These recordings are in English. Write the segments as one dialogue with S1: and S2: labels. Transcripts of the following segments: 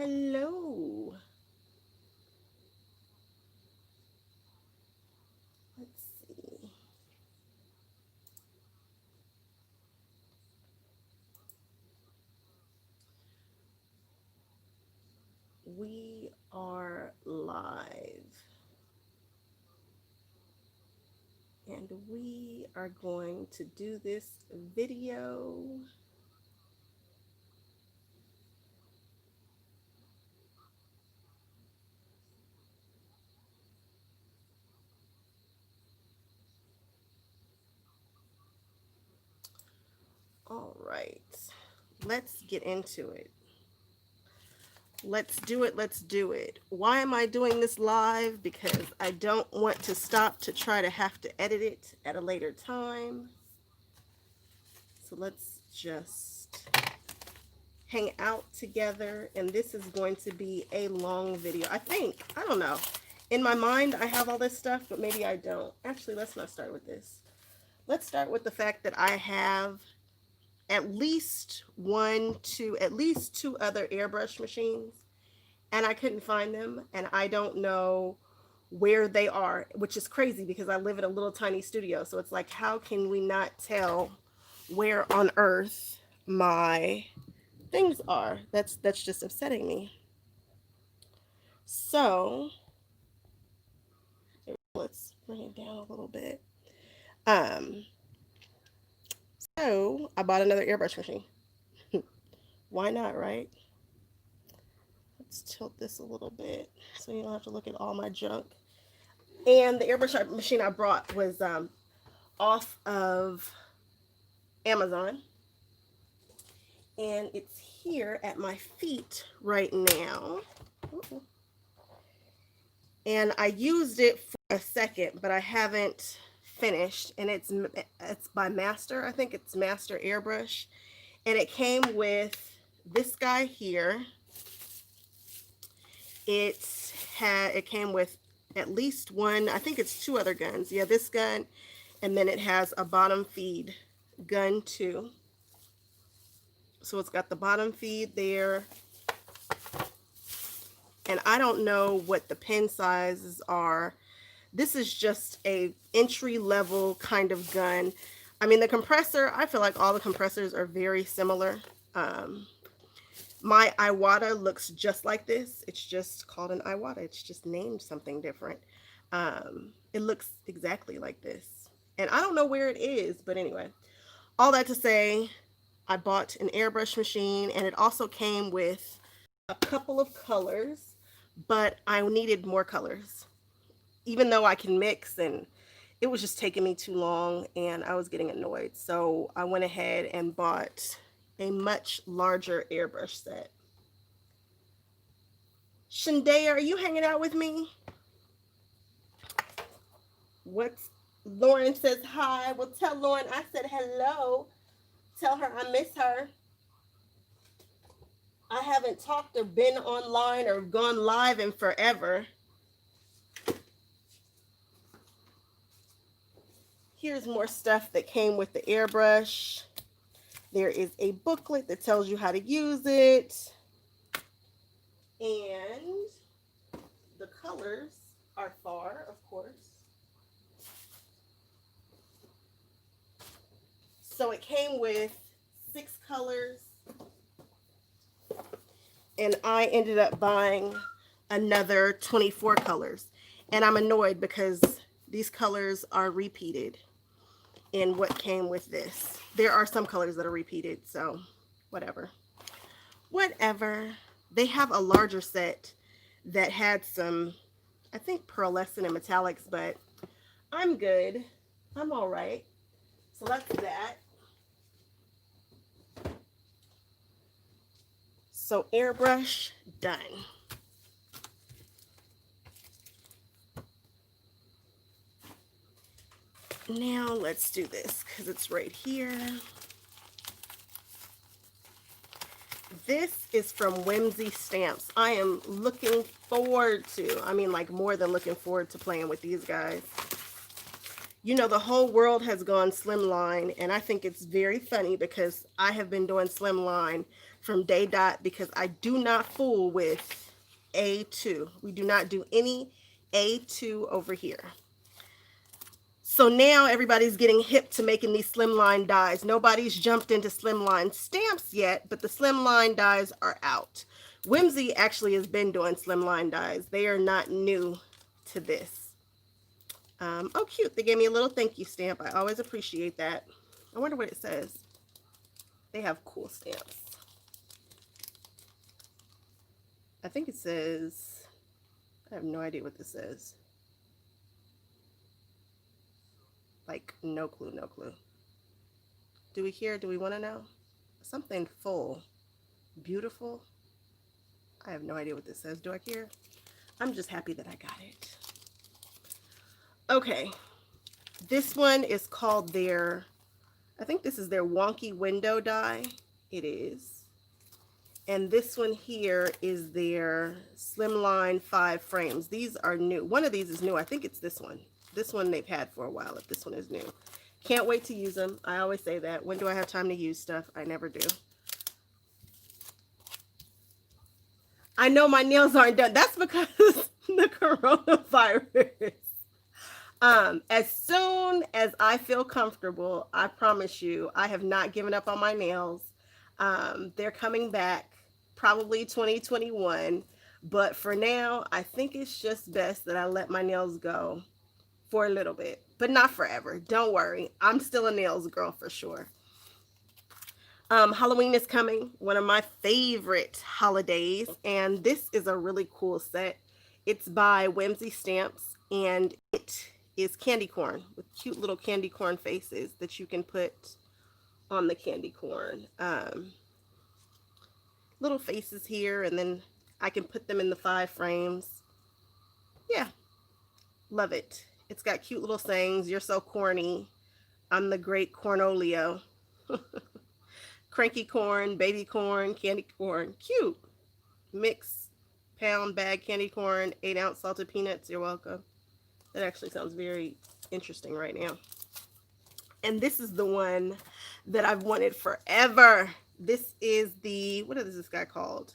S1: Hello. Let's see. We are live. And we are going to do this video. All right. Let's get into it. Let's do it. Let's do it. Why am I doing this live? Because I don't want to stop to try to have to edit it at a later time. So let's just hang out together. And this is going to be a long video. I don't know. In my mind, I have all this stuff, but maybe I don't. Actually, let's not start with this. Let's start with the fact that I have at least two other airbrush machines, and I couldn't find them, and I don't know where they are, which is crazy because I live in a little tiny studio. So it's like, how can we not tell where on earth my things are? That's just upsetting me. So let's bring it down a little bit. So I bought another airbrush machine. Why not, right? Let's tilt this a little bit so you don't have to look at all my junk. And the airbrush machine I brought was off of Amazon. And it's here at my feet right now. And I used it for a second, but I haven't finished. And it's by Master. I think it's Master Airbrush. And it came with this guy here. It came with at least one, I think it's two other guns. Yeah, this gun, and then it has a bottom feed gun too. So it's got the bottom feed there. And I don't know what the pin sizes are. This is just a entry level kind of gun. I mean, the compressor, I feel like all the compressors are very similar. My Iwata looks just like this. It's just called an Iwata. It's just named something different. It looks exactly like this. And I don't know where it is, but anyway. All that to say, I bought an airbrush machine, and it also came with a couple of colors, but I needed more colors. Even though I can mix, and it was just taking me too long, and I was getting annoyed. So I went ahead and bought a much larger airbrush set. Shendaya, are you hanging out with me? What's Lauren says hi. Well, tell Lauren I said hello. Tell her I miss her. I haven't talked or been online or gone live in forever. Here's more stuff that came with the airbrush. There is a booklet that tells you how to use it. And the colors are far, of course. So it came with 6 colors. And I ended up buying another 24 colors. And I'm annoyed because these colors are repeated in what came with this. There are some colors that are repeated, so whatever. Whatever. They have a larger set that had some, I think, pearlescent and metallics, but I'm good. I'm all right. So that's that. So airbrush done. Now let's do this because it's right here. This is from Whimsy Stamps. I am looking forward to, like more than looking forward to playing with these guys. You know, the whole world has gone slimline, and I think it's very funny because I have been doing slimline from Day Dot, because I do not fool with A2. We do not do any A2 over here. So now everybody's getting hip to making these slimline dies. Nobody's jumped into slimline stamps yet, but the slimline dies are out. Whimsy actually has been doing slimline dies. They are not new to this. Oh, cute. They gave me a little thank you stamp. I always appreciate that. I wonder what it says. They have cool stamps. I think it says, I have no idea what this says. Like, no clue, no clue. Do we hear? Do we want to know? Something full. Beautiful. I have no idea what this says. Do I care? I'm just happy that I got it. Okay. This one is called their, I think this is their wonky window die. It is. And this one here is their slimline 5 frames. These are new. One of these is new. I think it's this one. This one they've had for a while, if this one is new. Can't wait to use them. I always say that. When do I have time to use stuff? I never do. I know my nails aren't done. That's because the coronavirus. As soon as I feel comfortable, I promise you, I have not given up on my nails. They're coming back probably 2021. But for now, I think it's just best that I let my nails go for a little bit, but not forever. Don't worry. I'm still a nails girl for sure. Halloween is coming, one of my favorite holidays, and this is a really cool set. It's by Whimsy Stamps, and it is candy corn with cute little candy corn faces that you can put on the candy corn. Little faces here, and then I can put them in the 5 frames. Yeah, love it. It's got cute little sayings. You're so corny. I'm the great Cornolio. Cranky corn, baby corn, candy corn. Cute. Mix, pound, bag candy corn, 8-ounce salted peanuts. You're welcome. That actually sounds very interesting right now. And this is the one that I've wanted forever. This is the, what is this guy called?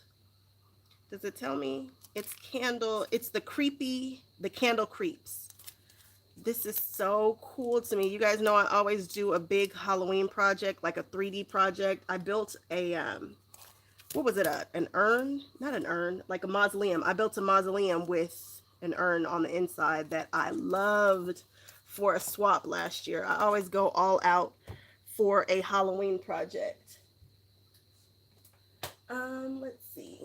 S1: Does it tell me? It's candle. It's the Candle Creeps. This is so cool to me. You guys know I always do a big Halloween project, like a 3D project. I built a, what was it, an urn? Not an urn, like a mausoleum. I built a mausoleum with an urn on the inside that I loved for a swap last year. I always go all out for a Halloween project. Let's see.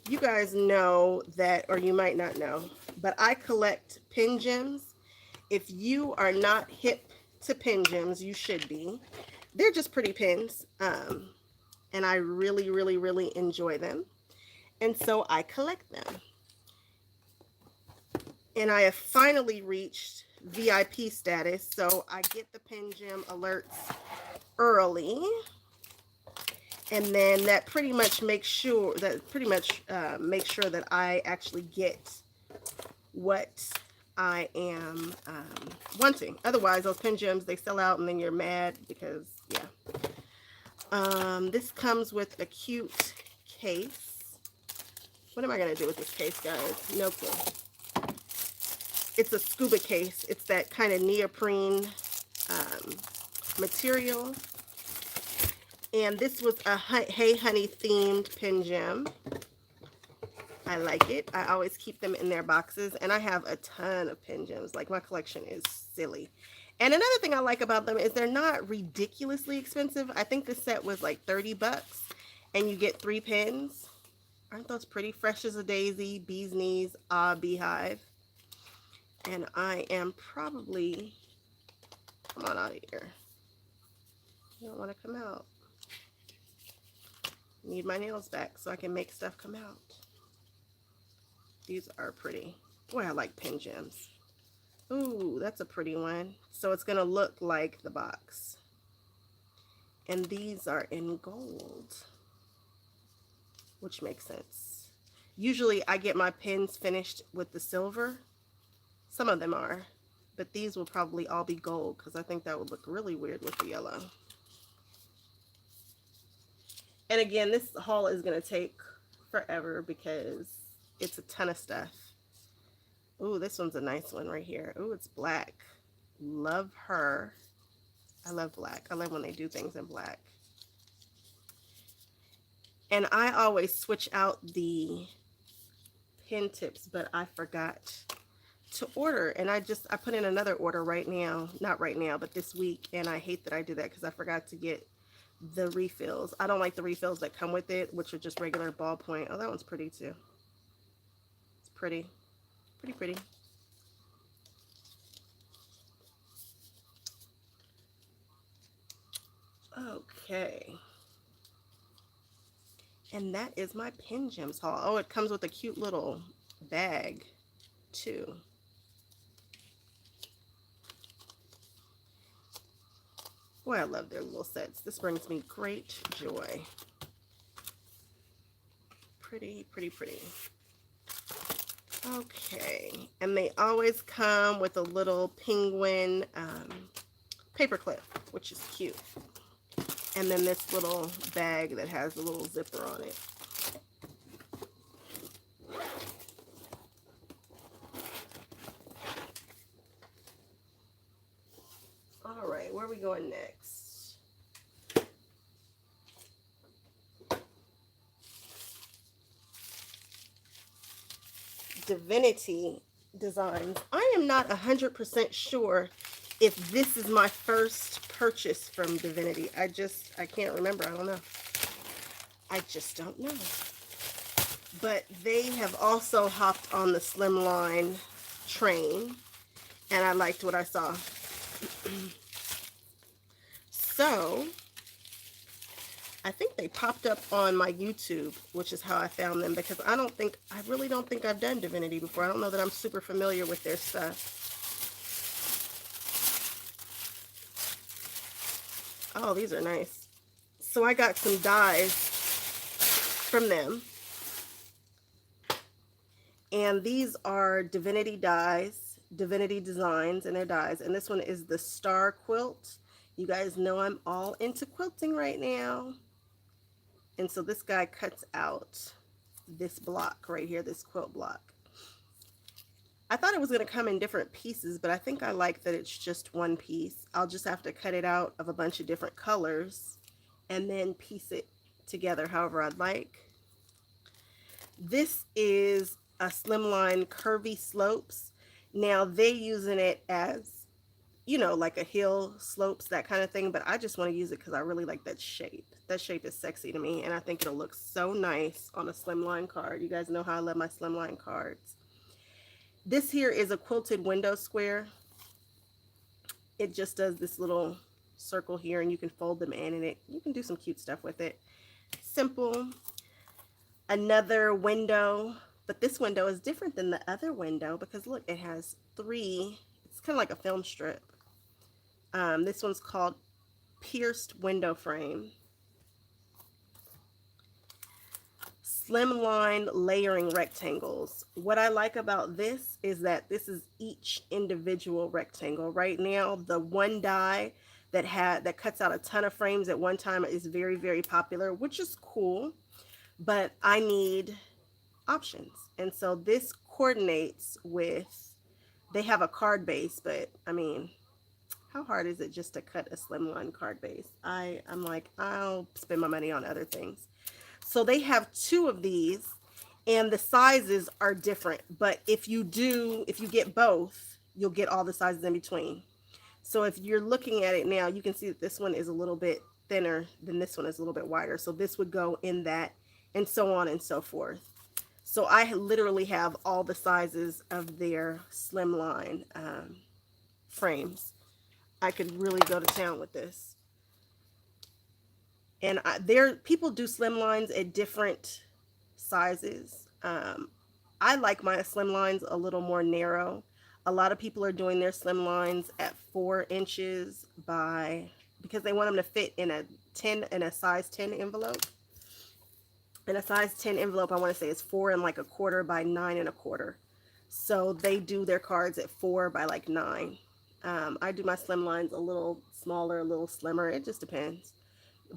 S1: You guys know that, or you might not know, but I collect pin gems. If you are not hip to pin gems, you should be. They're just pretty pins, and I really, really, really enjoy them. And so I collect them. And I have finally reached VIP status, so I get the pin gem alerts early. And then that pretty much makes sure that that I actually get what I am wanting. Otherwise, those pin gems, they sell out and then you're mad because, yeah. This comes with a cute case. What am I going to do with this case, guys? No clue. It's a scuba case. It's that kind of neoprene material. And this was a Hey Honey themed pin gem. I like it. I always keep them in their boxes. And I have a ton of pin gems. Like, my collection is silly. And another thing I like about them is they're not ridiculously expensive. I think this set was like 30 bucks. And you get 3 pins. Aren't those pretty? Fresh as a daisy, bee's knees, beehive. And I am probably... Come on out of here. You don't want to come out. Need my nails back so I can make stuff come out. These are pretty. Boy, I like pin gems. Ooh, that's a pretty one. So it's going to look like the box. And these are in gold, which makes sense. Usually I get my pins finished with the silver. Some of them are, but these will probably all be gold because I think that would look really weird with the yellow. And again, this haul is going to take forever because it's a ton of stuff. Ooh, this one's a nice one right here. Ooh, it's black. Love her. I love black. I love when they do things in black. And I always switch out the pin tips, but I forgot to order, and I put in another order right now, not right now, but this week, and I hate that I do that because I forgot to get the refills. I don't like the refills that come with it, which are just regular ballpoint. Oh, that one's pretty too. It's pretty pretty. Okay, and that is my Pin Gems haul. Oh, it comes with a cute little bag too. Boy, I love their little sets. This brings me great joy. Pretty, pretty, pretty. Okay, and they always come with a little penguin paper clip, which is cute. And then this little bag that has a little zipper on it. All right, where are we going next? Divinity Designs. I am not 100% sure if this is my first purchase from Divinity. I can't remember. I don't know. I just don't know. But they have also hopped on the slimline train, and I liked what I saw. So I think they popped up on my YouTube, which is how I found them, because I really don't think I've done Divinity before. I don't know that I'm super familiar with their stuff. Oh, these are nice. So I got some dies from them. And these are Divinity dies, Divinity Designs, and their dies. And this one is the Star Quilt. You guys know I'm all into quilting right now. And so this guy cuts out this block right here, this quilt block. I thought it was going to come in different pieces, but I think I like that it's just one piece. I'll just have to cut it out of a bunch of different colors and then piece it together however I'd like. This is a Slimline Curvy Slopes. Now they're using it as, you know, like a hill slopes, that kind of thing, but I just want to use it because I really like that shape. That shape is sexy to me, and I think it'll look so nice on a slimline card. You guys know how I love my slimline cards. This here is a quilted window square. It just does this little circle here, and you can fold them in, and you can do some cute stuff with it. Simple. Another window, but this window is different than the other window because look, it has three. It's kind of like a film strip. This one's called Pierced Window Frame. Slimline layering rectangles. What I like about this is that this is each individual rectangle. Right now, the one die that cuts out a ton of frames at one time is very, very popular, which is cool, but I need options. And so this coordinates with, they have a card base, but I mean, how hard is it just to cut a slimline card base? I'm like, I'll spend my money on other things. So they have two of these, and the sizes are different. But if you get both, you'll get all the sizes in between. So if you're looking at it now, you can see that this one is a little bit thinner than this one is a little bit wider. So this would go in that, and so on and so forth. So I literally have all the sizes of their slimline frames. I could really go to town with this. And people do slimlines at different sizes. I like my slimlines a little more narrow. A lot of people are doing their slimlines at 4 inches because they want them to fit in a size 10 envelope. And a size 10 envelope, I want to say, is 4 1/4 by 9 1/4. So they do their cards at 4 by 9. I do my slimlines a little smaller, a little slimmer. It just depends.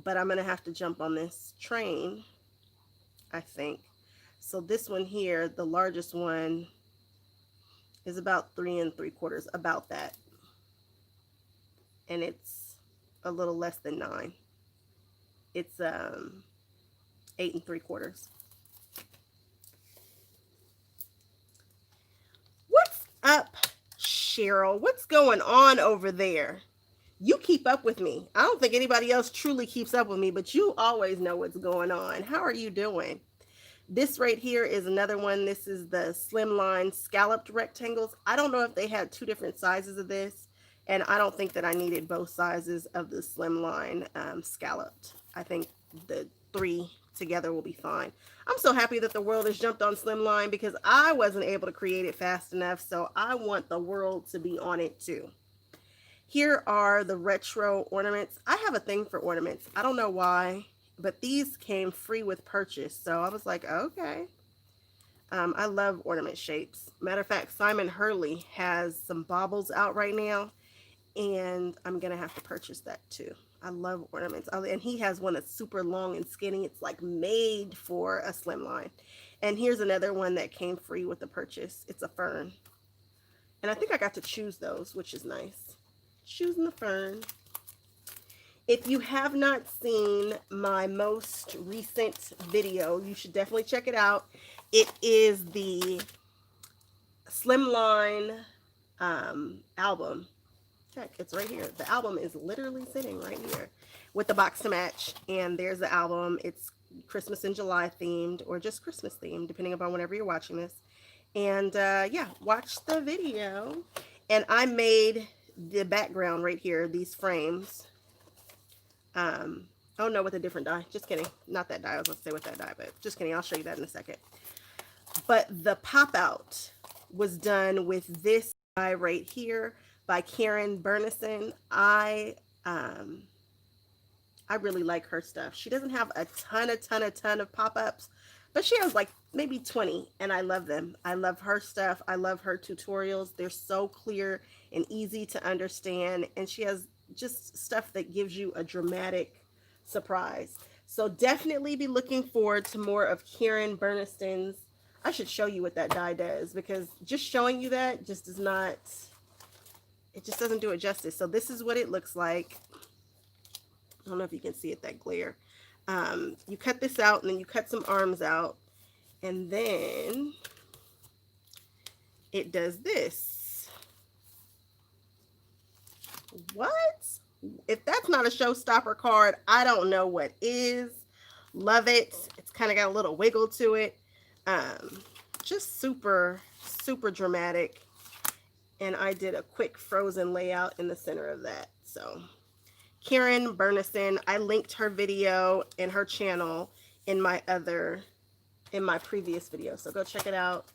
S1: but I'm going to have to jump on this train, I think. So this one here, the largest one, is about 3 3/4, about that. And it's a little less than 9. It's 8 3/4. What's up, Cheryl? What's going on over there? You keep up with me. I don't think anybody else truly keeps up with me, but you always know what's going on. How are you doing? This right here is another one. This is the Slimline scalloped rectangles. I don't know if they had 2 different sizes of this, and I don't think that I needed both sizes of the Slimline scalloped. I think the 3 together will be fine. I'm so happy that the world has jumped on Slimline because I wasn't able to create it fast enough, so I want the world to be on it too. Here are the retro ornaments. I have a thing for ornaments. I don't know why, but these came free with purchase. So I was like, okay. I love ornament shapes. Matter of fact, Simon Hurley has some baubles out right now, and I'm going to have to purchase that too. I love ornaments. And he has one that's super long and skinny. It's like made for a Slimline. And here's another one that came free with the purchase. It's a fern. And I think I got to choose those, which is nice. Choosing the fern. If you have not seen my most recent video, you should definitely check it out. It is the Slimline album. Check, it's right here. The album is literally sitting right here with the box to match. And there's the album. It's Christmas in July themed, or just Christmas themed, depending upon whenever you're watching this. And yeah, watch the video. And I made the background right here, these frames. Oh no, with a different die. Just kidding. Not that die. I was going to say with that die, but just kidding. I'll show you that in a second. But the pop out was done with this die right here by Karen Bernison. I really like her stuff. She doesn't have a ton of pop-ups, but she has like maybe 20, and I love them. I love her stuff. I love her tutorials. They're so clear and easy to understand, and she has just stuff that gives you a dramatic surprise. So definitely be looking forward to more of Karen Berniston's. I should show you what that die does, because just showing you that just does not, it just doesn't do it justice. So this is what it looks like. I don't know if you can see it, that glare. You cut this out, and then you cut some arms out, and then it does this. What? If that's not a showstopper card, I don't know what is. Love it. It's kind of got a little wiggle to it. Just super dramatic. And I did a quick frozen layout in the center of that. So Karen Bernison, I linked her video and her channel in my previous video. So go check it out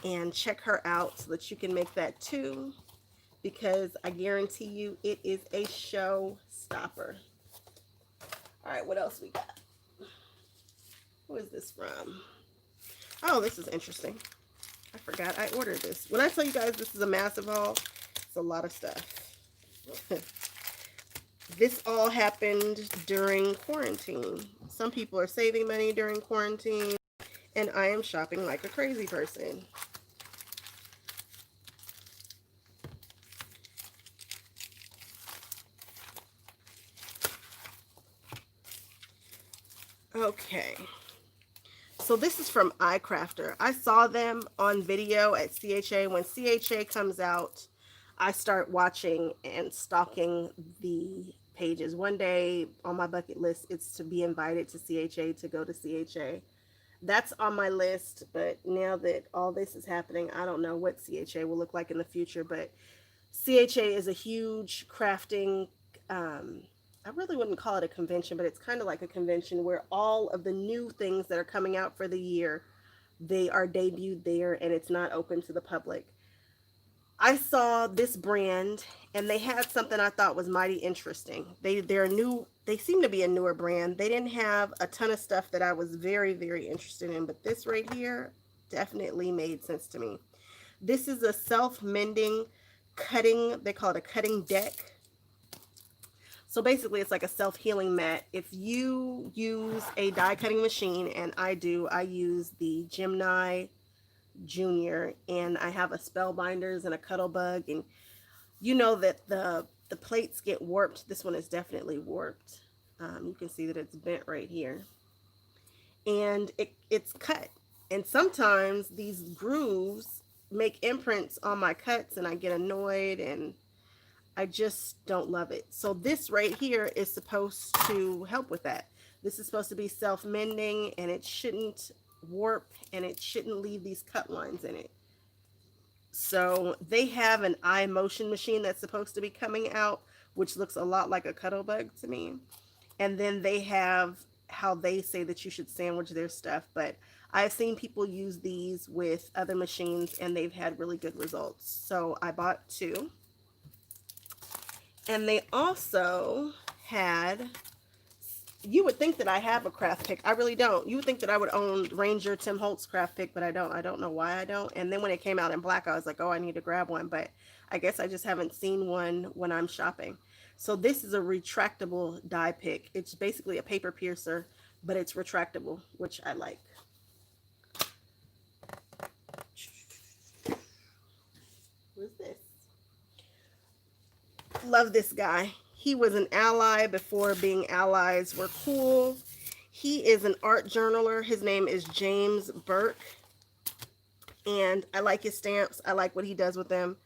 S1: and check her out so that you can make that too, because I guarantee you it is a showstopper. All right, what else we got? Who is this from? Oh, this is interesting. I forgot I ordered this. When I tell you guys this is a massive haul, it's a lot of stuff. This all happened during quarantine. Some people are saving money during quarantine, and I am shopping like a crazy person. Okay. So this is from iCrafter. I saw them on video at CHA. When CHA comes out, I start watching and stalking the pages. One day on my bucket list, it's to be invited to CHA, to go to CHA. That's on my list, but now that all this is happening, I don't know what CHA will look like in the future, but CHA is a huge crafting, I really wouldn't call it a convention, but it's kind of like a convention where all of the new things that are coming out for the year, they are debuted there, and it's not open to the public. I saw this brand, and they had something I thought was mighty interesting. They're new. They seem to be a newer brand. They didn't have a ton of stuff that I was very interested in, but this right here definitely made sense to me. This is a self-mending cutting. They call it a cutting deck. So basically, it's like a self-healing mat. If you use a die cutting machine, and I do, I use the Gemini Junior, and I have a Spellbinders and a Cuttlebug, and you know that the plates get warped. This one is definitely warped. You can see that it's bent right here, and it's cut. And sometimes these grooves make imprints on my cuts, and I get annoyed, and I just don't love it. So this right here is supposed to help with that. This is supposed to be self-mending, and it shouldn't warp, and it shouldn't leave these cut lines in it. So they have an eye motion machine that's supposed to be coming out, which looks a lot like a Cuttlebug to me. And then they have how they say that you should sandwich their stuff. But I've seen people use these with other machines, and they've had really good results. So I bought two. And they also had, you would think that I have a craft pick. I really don't. You would think that I would own Ranger Tim Holtz craft pick, but I don't. I don't know why I don't. And then when it came out in black, I was like, oh, I need to grab one. But I guess I just haven't seen one when I'm shopping. So this is a retractable die pick. It's basically a paper piercer, but it's retractable, which I like. What's this? Love this guy. He was an ally before being allies were cool. He is an art journaler. His name is James Burke. And I like his stamps. I like what he does with them.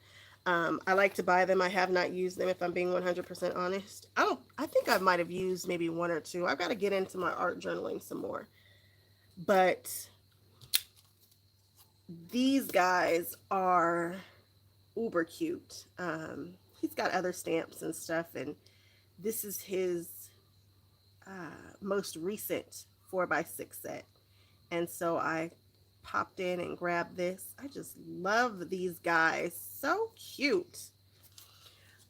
S1: I like to buy them. I have not used them, if I'm being 100% honest. I think I might have used maybe one or two. I've got to get into my art journaling some more. But these guys are uber cute. He's got other stamps and stuff, and this is his most recent 4x6 set. And so I popped in and grabbed this. I just love these guys. So cute.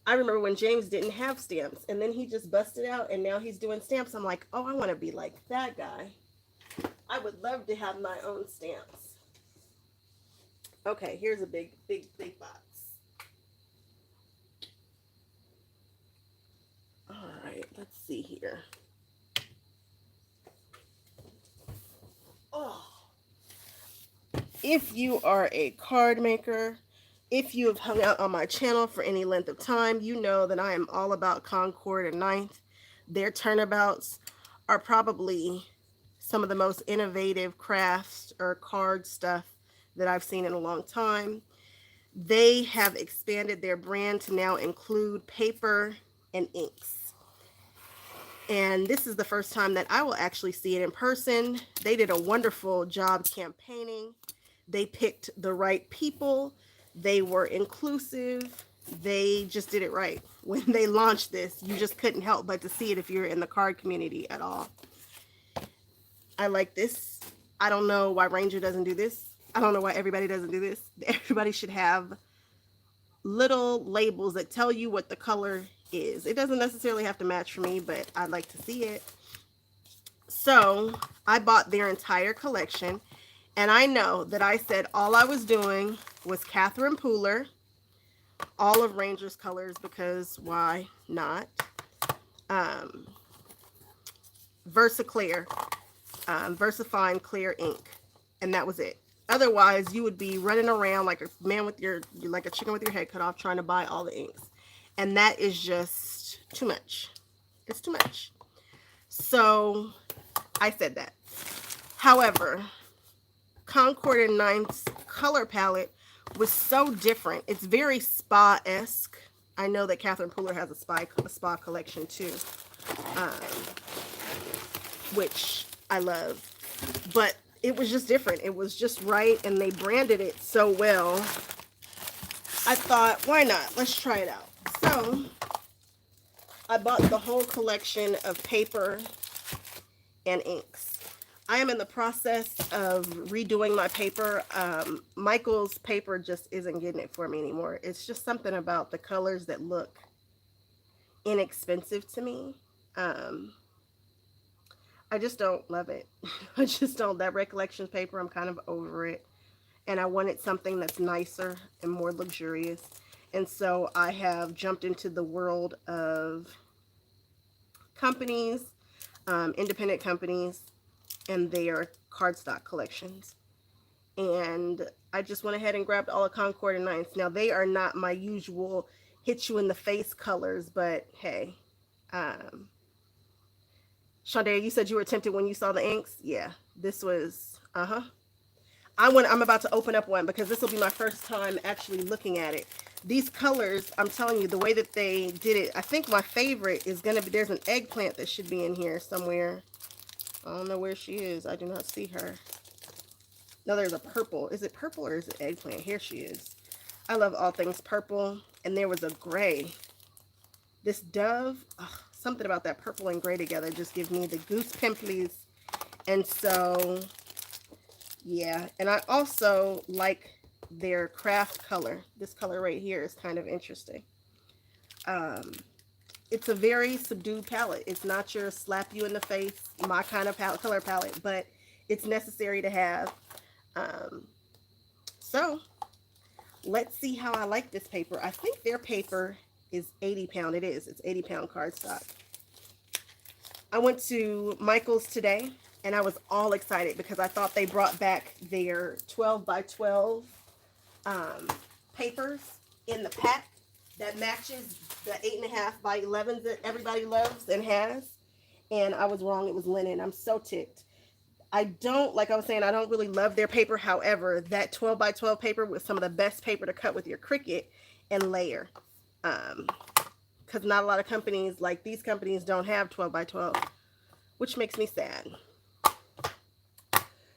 S1: I remember when James didn't have stamps, and then he just busted out, and now he's doing stamps. I'm like, oh, I want to be like that guy. I would love to have my own stamps. Okay, here's a big box. All right, let's see here. Oh, if you are a card maker, if you have hung out on my channel for any length of time, you know that I am all about Concord and Ninth. Their turnabouts are probably some of the most innovative crafts or card stuff that I've seen in a long time. They have expanded their brand to now include paper and inks. And this is the first time that I will actually see it in person. They did a wonderful job campaigning. They picked the right people. They were inclusive. They just did it right. When they launched this, you just couldn't help but to see it if you're in the card community at all. I like this. I don't know why Ranger doesn't do this. I don't know why everybody doesn't do this. Everybody should have little labels that tell you what the color is. It doesn't necessarily have to match for me, but I'd like to see it. So I bought their entire collection, and I know that I said all I was doing was Catherine Pooler, all of Ranger's colors, because why not? VersaClear, VersaFine Clear ink, and that was it. Otherwise, you would be running around like a man with like a chicken with your head cut off, trying to buy all the inks. And that is just too much. It's too much. So I said that. However, Concord and Ninth's color palette was so different. It's very spa-esque. I know that Catherine Pooler has a spa collection too, which I love. But it was just different. It was just right, and they branded it so well. I thought, why not? Let's try it out. So I bought the whole collection of paper and inks. I am in the process of redoing my paper. Michael's paper just isn't getting it for me anymore. It's just something about the colors that look inexpensive to me. I just don't love it. I just don't. That Recollections paper, I'm kind of over it. And I wanted something that's nicer and more luxurious. And so I have jumped into the world of companies, independent companies, and their cardstock collections. And I just went ahead and grabbed all of Concord and Ninth. Now, they are not my usual hit you in the face colors, but hey. Um, Shadea, you said you were tempted when you saw the inks? Yeah, this was, I'm about to open up one because this will be my first time actually looking at it. These colors, I'm telling you, the way that they did it, I think my favorite is going to be, there's an eggplant that should be in here somewhere. I don't know where she is. I do not see her. No, there's a purple. Is it purple or is it eggplant? Here she is. I love all things purple. And there was a gray. This dove, something about that purple and gray together just gives me the goose pimples. And so, yeah. And I also like their craft color. This color right here is kind of interesting. It's a very subdued palette. It's not your slap you in the face, my kind of color palette, but it's necessary to have. So let's see how I like this paper. I think their paper is 80 pound. It is. It's 80 pound cardstock. I went to Michael's today and I was all excited because I thought they brought back their 12 by 12 papers in the pack that matches the 8.5 by 11s that everybody loves and has. And I was wrong. It was linen. I'm so ticked. I don't, like I was saying, I don't really love their paper. However, that 12 by 12 paper was some of the best paper to cut with your Cricut and layer. Because not a lot of companies, like these companies, don't have 12 by 12, which makes me sad.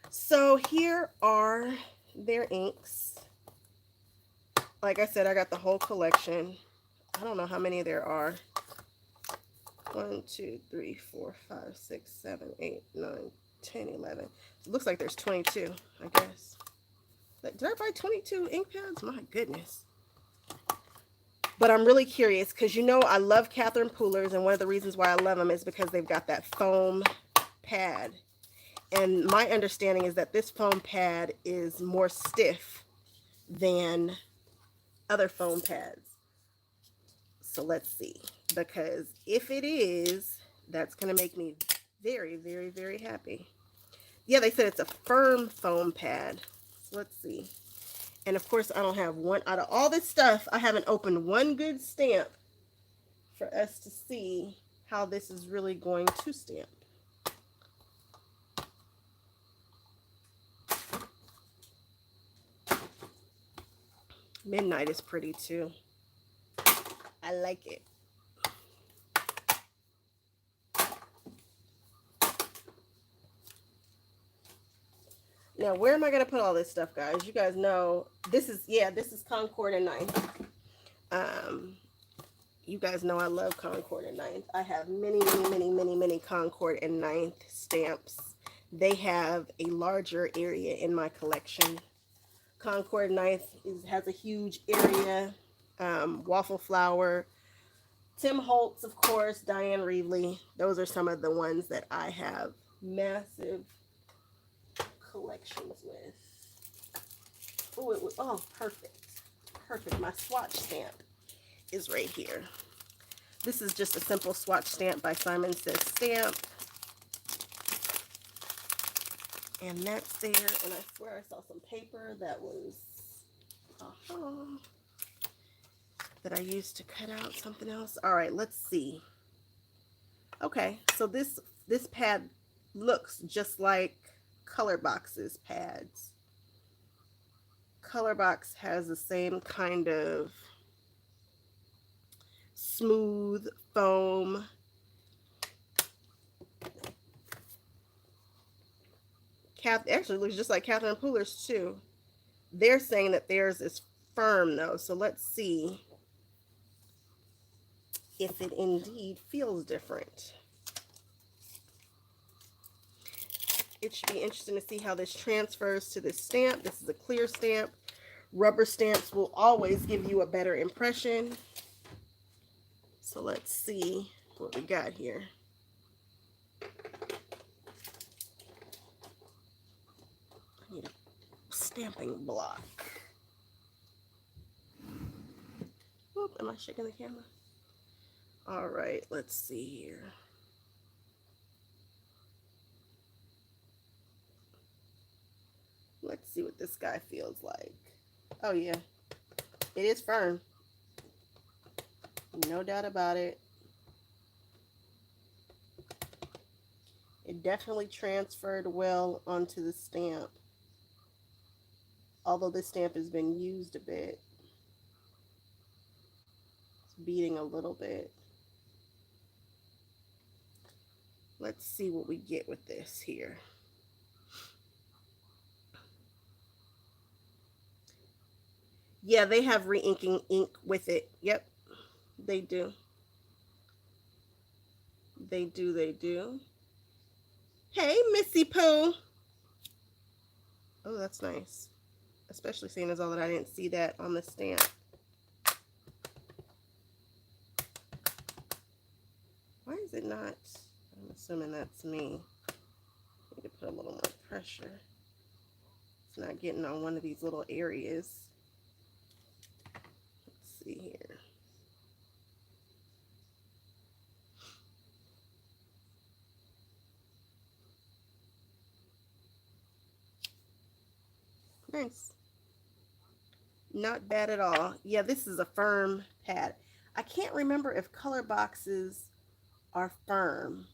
S1: So here are their inks. Like I said, I got the whole collection. I don't know how many there are. 1, 2, 3, 4, 5, 6, 7, 8, 9, 10, 11. It looks like there's 22, I guess. Did I buy 22 ink pads? My goodness. But I'm really curious because, you know, I love Catherine Pooler's, and one of the reasons why I love them is because they've got that foam pad. And my understanding is that this foam pad is more stiff than other foam pads. So let's see. Because if it is, that's going to make me very, very, very happy. Yeah, they said it's a firm foam pad. So let's see. And of course, I don't have one out of all this stuff. I haven't opened one good stamp for us to see how this is really going to stamp. Midnight is pretty too. I like it. Now, where am I going to put all this stuff, guys? You guys know, this is Concord and Ninth. You guys know I love Concord and Ninth. I have many Concord and Ninth stamps. They have a larger area in my collection. Concord and Ninth has a huge area. Waffle Flower. Tim Holtz, of course. Diane Reevely. Those are some of the ones that I have massive collections with. Oh, perfect. Perfect. My swatch stamp is right here. This is just a simple swatch stamp by Simon Says Stamp. And that's there. And I swear I saw some paper that was that I used to cut out something else. All right, let's see. Okay, so this pad looks just like Colorbox's pads. Colorbox has the same kind of smooth foam. Actually looks just like Catherine Pooler's too. They're saying that theirs is firm though, so let's see if it indeed feels different. It should be interesting to see how this transfers to this stamp. This is a clear stamp. Rubber stamps will always give you a better impression. So let's see what we got here. I need a stamping block. Oop, am I shaking the camera? All right, let's see here. Let's see what this guy feels like. Oh yeah, it is firm. No doubt about it. It definitely transferred well onto the stamp. Although this stamp has been used a bit. It's beading a little bit. Let's see what we get with this here. Yeah, they have re-inking ink with it. Yep, they do. They do, they do. Hey, Missy Pooh. Oh, that's nice. Especially seeing as all that I didn't see that on the stamp. Why is it not? I'm assuming that's me. I need to put a little more pressure. It's not getting on one of these little areas. Let's see here. Nice. Not bad at all. Yeah, this is a firm pad. I can't remember if color boxes are firm,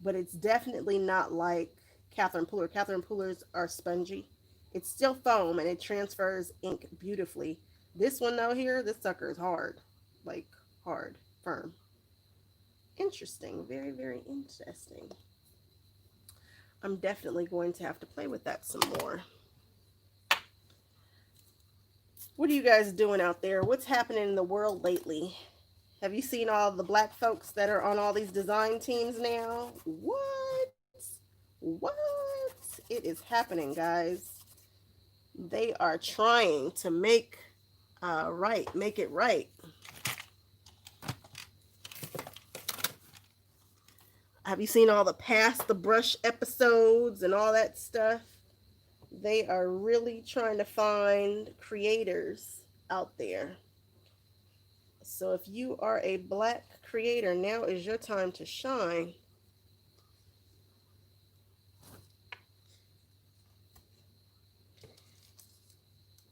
S1: but it's definitely not like Catherine Pooler. Catherine Poolers are spongy. It's still foam and it transfers ink beautifully. This one though here, this sucker is hard. Like hard, firm. Interesting. Very, very interesting. I'm definitely going to have to play with that some more. What are you guys doing out there? What's happening in the world lately? Have you seen all the black folks that are on all these design teams now? What? What? It is happening, guys. They are trying to make make it right. Have you seen all the Pass the Brush episodes and all that stuff? They are really trying to find creators out there. So if you are a black creator, now is your time to shine.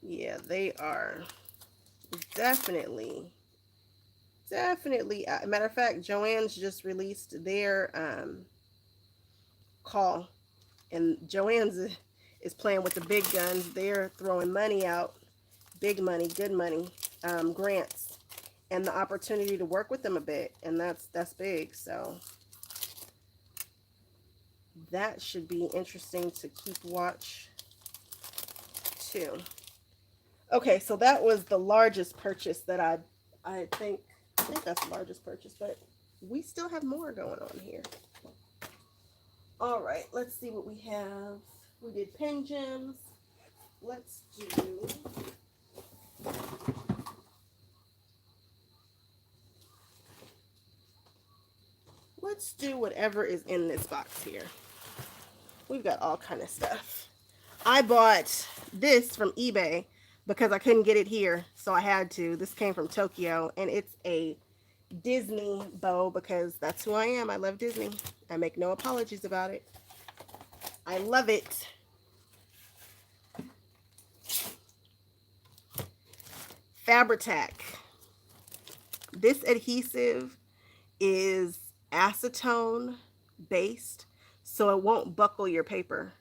S1: Yeah, they are definitely. Matter of fact, Joann's just released their call, and Joann's is playing with the big guns. They're throwing money out, big money, good money, grants, and the opportunity to work with them a bit, and that's big. So that should be interesting to keep watch too. Okay, so that was the largest purchase that I think that's the largest purchase, but we still have more going on here. All right, let's see what we have. We did pen gems. Let's do whatever is in this box here. We've got all kind of stuff. I bought this from eBay because I couldn't get it here, so I had to. This came from Tokyo, and it's a Disney bow because that's who I am. I love Disney. I make no apologies about it. I love it. Fabri-Tac. This adhesive is acetone based, so it won't buckle your paper.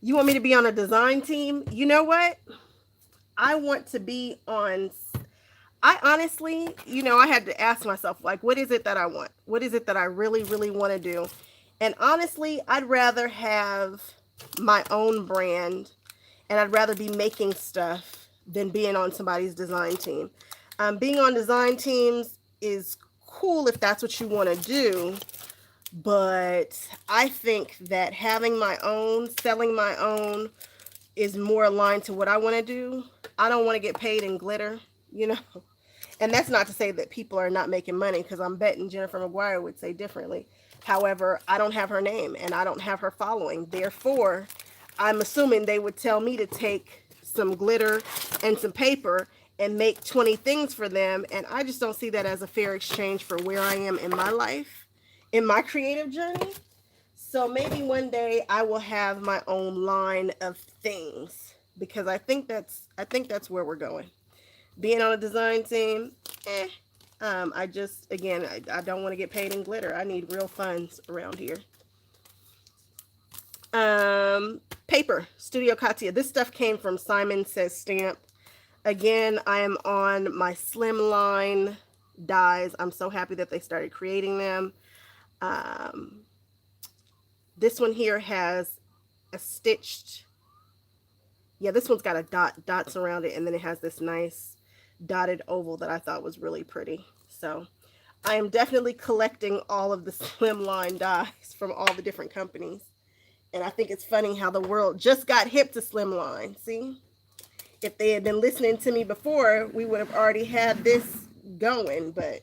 S1: You want me to be on a design team? You know what? I want to be on... I honestly, I had to ask myself, like, what is it that I want? What is it that I really, really want to do? And honestly, I'd rather have my own brand, and I'd rather be making stuff than being on somebody's design team. Being on design teams is cool if that's what you want to do, but I think that having my own, selling my own is more aligned to what I want to do. I don't want to get paid in glitter, and that's not to say that people are not making money, because I'm betting Jennifer McGuire would say differently. However, I don't have her name and I don't have her following. Therefore, I'm assuming they would tell me to take some glitter and some paper and make 20 things for them. And I just don't see that as a fair exchange for where I am in my life, in my creative journey. So maybe one day I will have my own line of things, because I think that's where we're going. Being on a design team, eh. I just, again, I don't want to get paid in glitter. I need real funds around here. Paper, Studio Katia. This stuff came from Simon Says Stamp. Again, I am on my slimline dies. I'm so happy that they started creating them. Um, this one here has a stitched, yeah, this one's got a dots around it, and then it has this nice dotted oval that I thought was really pretty. So I am definitely collecting all of the slimline dies from all the different companies. And I think it's funny how the world just got hip to slimline. See? If they had been listening to me before, we would have already had this going, but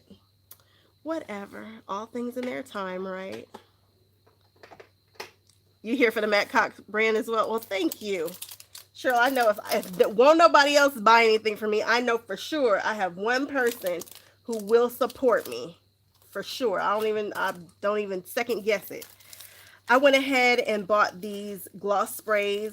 S1: whatever. All things in their time, right? You here for the Matt Cox brand as well? Well, thank you. Sure, I know if won't nobody else buy anything from me, I know for sure I have one person who will support me. For sure. I don't even second guess it. I went ahead and bought these gloss sprays.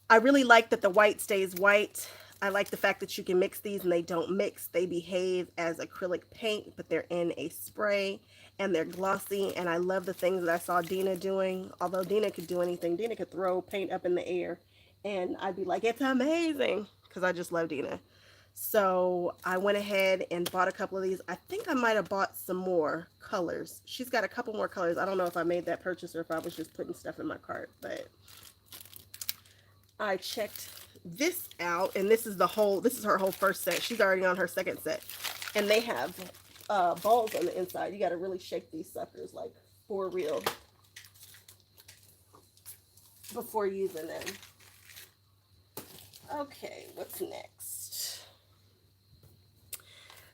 S1: I really like that the white stays white. I like the fact that you can mix these and they don't mix. They behave as acrylic paint, but they're in a spray and they're glossy. And I love the things that I saw Dina doing. Although Dina could do anything. Dina could throw paint up in the air and I'd be like, it's amazing, because I just love Dina. So I went ahead and bought a couple of these. I think I might have bought some more colors. She's got a couple more colors. I don't know if I made that purchase or if I was just putting stuff in my cart, but I checked this out, and this is her whole first set. She's already on her second set, and they have balls on the inside. You got to really shake these suckers like for real before using them. Okay, what's next?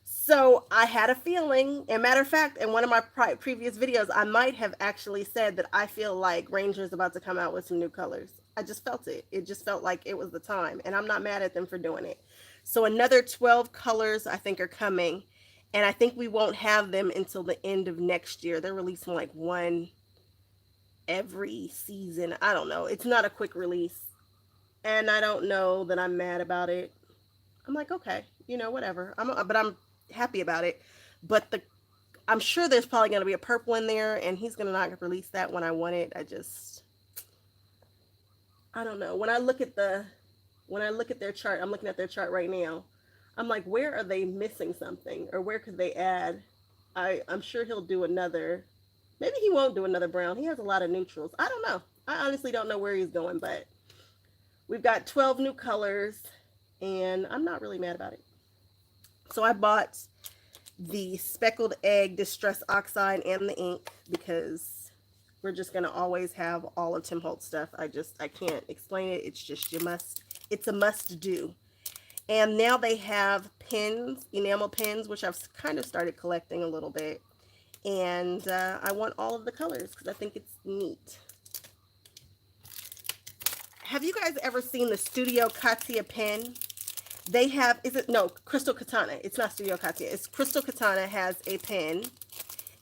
S1: So I had a feeling, and matter of fact, in one of my previous videos, I might have actually said that I feel like Ranger is about to come out with some new colors. I just felt it. It just felt like it was the time, and I'm not mad at them for doing it. So another 12 colors I think are coming, and I think we won't have them until the end of next year. They're releasing like one every season. I don't know. It's not a quick release, and I don't know that I'm mad about it. I'm like, okay, whatever. But I'm happy about it. But I'm sure there's probably going to be a purple in there, and he's going to not release that when I want it. I don't know. When I look at their chart, I'm looking at their chart right now. I'm like, where are they missing something, or where could they add? I'm sure he'll do another. Maybe he won't do another brown. He has a lot of neutrals. I don't know. I honestly don't know where he's going, but we've got 12 new colors, and I'm not really mad about it. So I bought the Speckled Egg Distress Oxide and the ink, because we're just going to always have all of Tim Holtz stuff. I can't explain it. It's just it's a must do. And now they have pins, enamel pins, which I've kind of started collecting a little bit. And I want all of the colors because I think it's neat. Have you guys ever seen the Studio Katia pen? They have, Crystal Katana. It's not Studio Katia. It's Crystal Katana has a pen,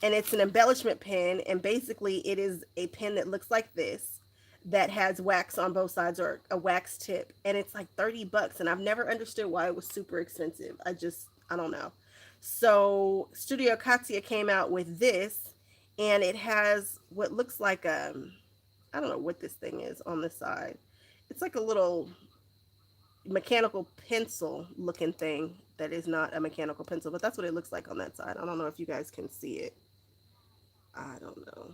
S1: and it's an embellishment pen, and basically it is a pen that looks like this, that has wax on both sides, or a wax tip, and it's like $30, and I've never understood why it was super expensive. I don't know. So Studio Katia came out with this, and it has what looks like I don't know what this thing is on the side. It's like a little mechanical pencil looking thing that is not a mechanical pencil, but that's what it looks like on that side. I don't know if you guys can see it. I don't know.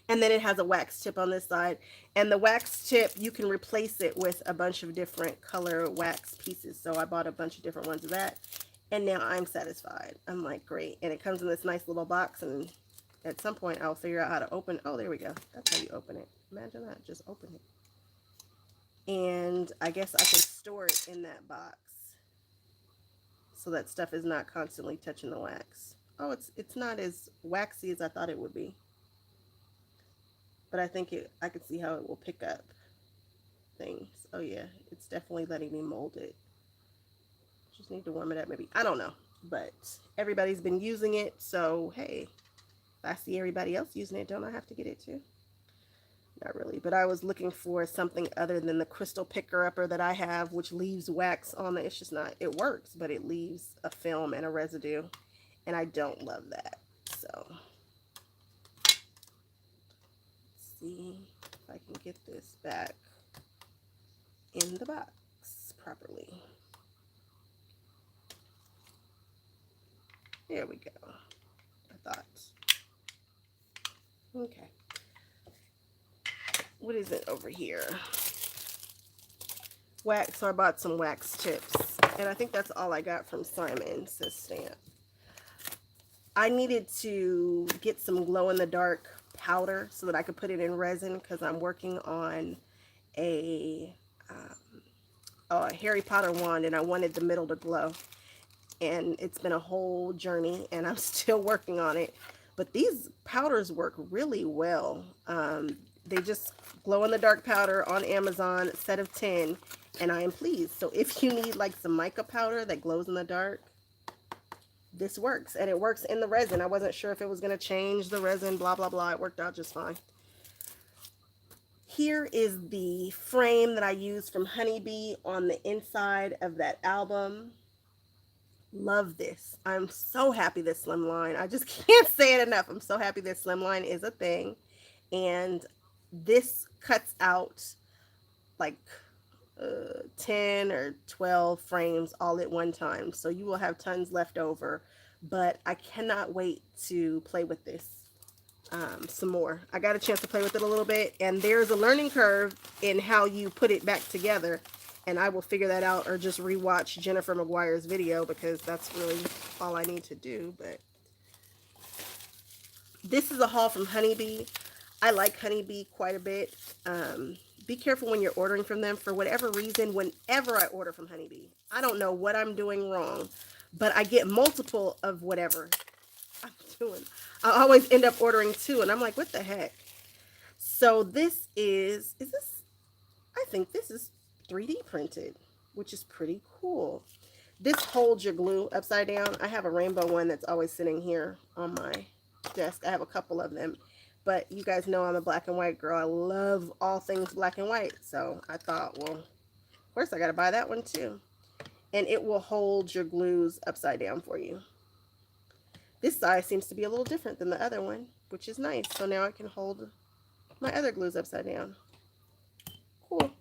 S1: And then it has a wax tip on this side, and the wax tip, you can replace it with a bunch of different color wax pieces. So I bought a bunch of different ones of that, and now I'm satisfied. I'm like, great. And it comes in this nice little box, and at some point I'll figure out how to open. Oh, there we go. That's how you open it. Imagine that. Just open it. And I guess I can store it in that box so that stuff is not constantly touching the wax. Oh, it's not as waxy as I thought it would be. But I think I can see how it will pick up things. Oh yeah, it's definitely letting me mold it. Just need to warm it up maybe. I don't know. But everybody's been using it, so hey, I see everybody else using it, don't I have to get it too? Not really, but I was looking for something other than the crystal picker upper that I have, which leaves wax on it. It's just not, it works, but it leaves a film and a residue, and I don't love that. So, let's see if I can get this back in the box properly. There we go. I thought. Okay. What is it over here? Wax. So I bought some wax tips, and I think that's all I got from Simon Says Stamp. I needed to get some glow-in-the-dark powder so that I could put it in resin, because I'm working on a Harry Potter wand, and I wanted the middle to glow. And it's been a whole journey, and I'm still working on it. But these powders work really well. They just glow-in-the-dark powder on Amazon, set of 10, and I am pleased. So if you need like some mica powder that glows in the dark, this works. And it works in the resin. I wasn't sure if it was going to change the resin, blah, blah, blah. It worked out just fine. Here is the frame that I used from Honeybee on the inside of that album. Love this. I'm so happy this slimline. I just can't say it enough. I'm so happy this slimline is a thing. And this cuts out like 10 or 12 frames all at one time. So you will have tons left over. But I cannot wait to play with this some more. I got a chance to play with it a little bit. And there's a learning curve in how you put it back together. And I will figure that out, or just rewatch Jennifer McGuire's video, because that's really all I need to do. But this is a haul from Honeybee. I like Honeybee quite a bit. Be careful when you're ordering from them. For whatever reason, whenever I order from Honeybee, I don't know what I'm doing wrong, but I get multiple of whatever I'm doing. I always end up ordering 2, and I'm like, what the heck? So this is this? I think this is 3D printed, which is pretty cool. This holds your glue upside down. I have a rainbow one that's always sitting here on my desk. I have a couple of them, but you guys know I'm a black and white girl. I love all things black and white. So I thought, well, of course I got to buy that one too. And it will hold your glues upside down for you. This size seems to be a little different than the other one, which is nice. So now I can hold my other glues upside down. Cool.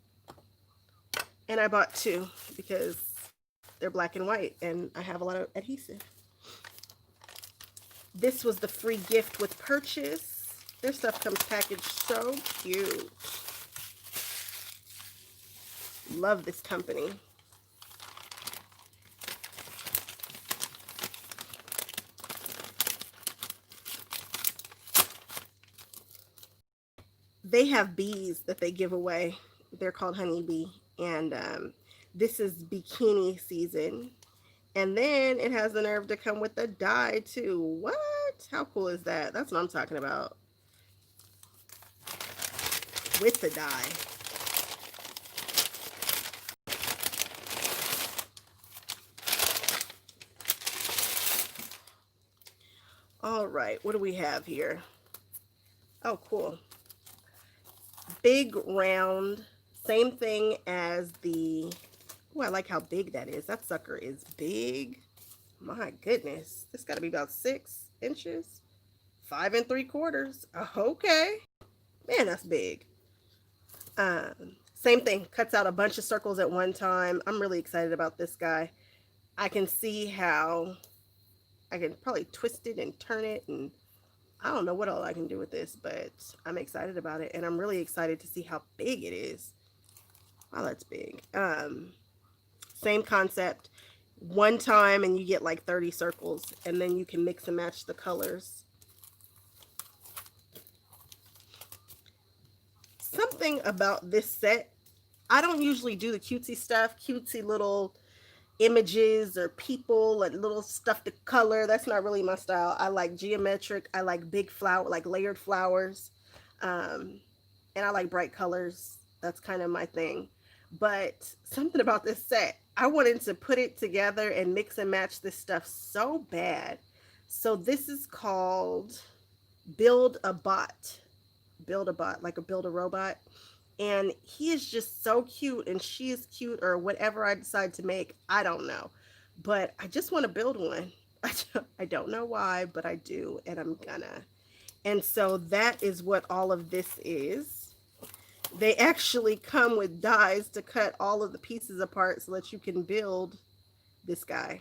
S1: And I bought 2 because they're black and white, and I have a lot of adhesive. This was the free gift with purchase. Their stuff comes packaged so cute. Love this company. They have bees that they give away. They're called Honeybee. And this is bikini season. And then it has the nerve to come with a die too. What? How cool is that? That's what I'm talking about. With the die. All right, what do we have here? Oh, cool. Big round. Same thing as the, oh, I like how big that is. That sucker is big. My goodness. This got to be about 6 inches. 5 3/4. Okay. Man, that's big. Same thing. Cuts out a bunch of circles at one time. I'm really excited about this guy. I can see how I can probably twist it and turn it, and I don't know what all I can do with this, but I'm excited about it, and I'm really excited to see how big it is. Wow, that's big. Same concept. One time and you get like 30 circles, and then you can mix and match the colors. Something about this set, I don't usually do the cutesy stuff, cutesy little images or people and little stuff to color. That's not really my style. I like geometric. I like big flower, like layered flowers. And I like bright colors. That's kind of my thing. But something about this set, I wanted to put it together and mix and match this stuff so bad. So this is called Build a Bot. Build a Bot, like a build a robot. And he is just so cute, and she is cute, or whatever I decide to make. I don't know. But I just want to build one. I don't know why, but I do, and I'm gonna. And so that is what all of this is. They actually come with dies to cut all of the pieces apart so that you can build this guy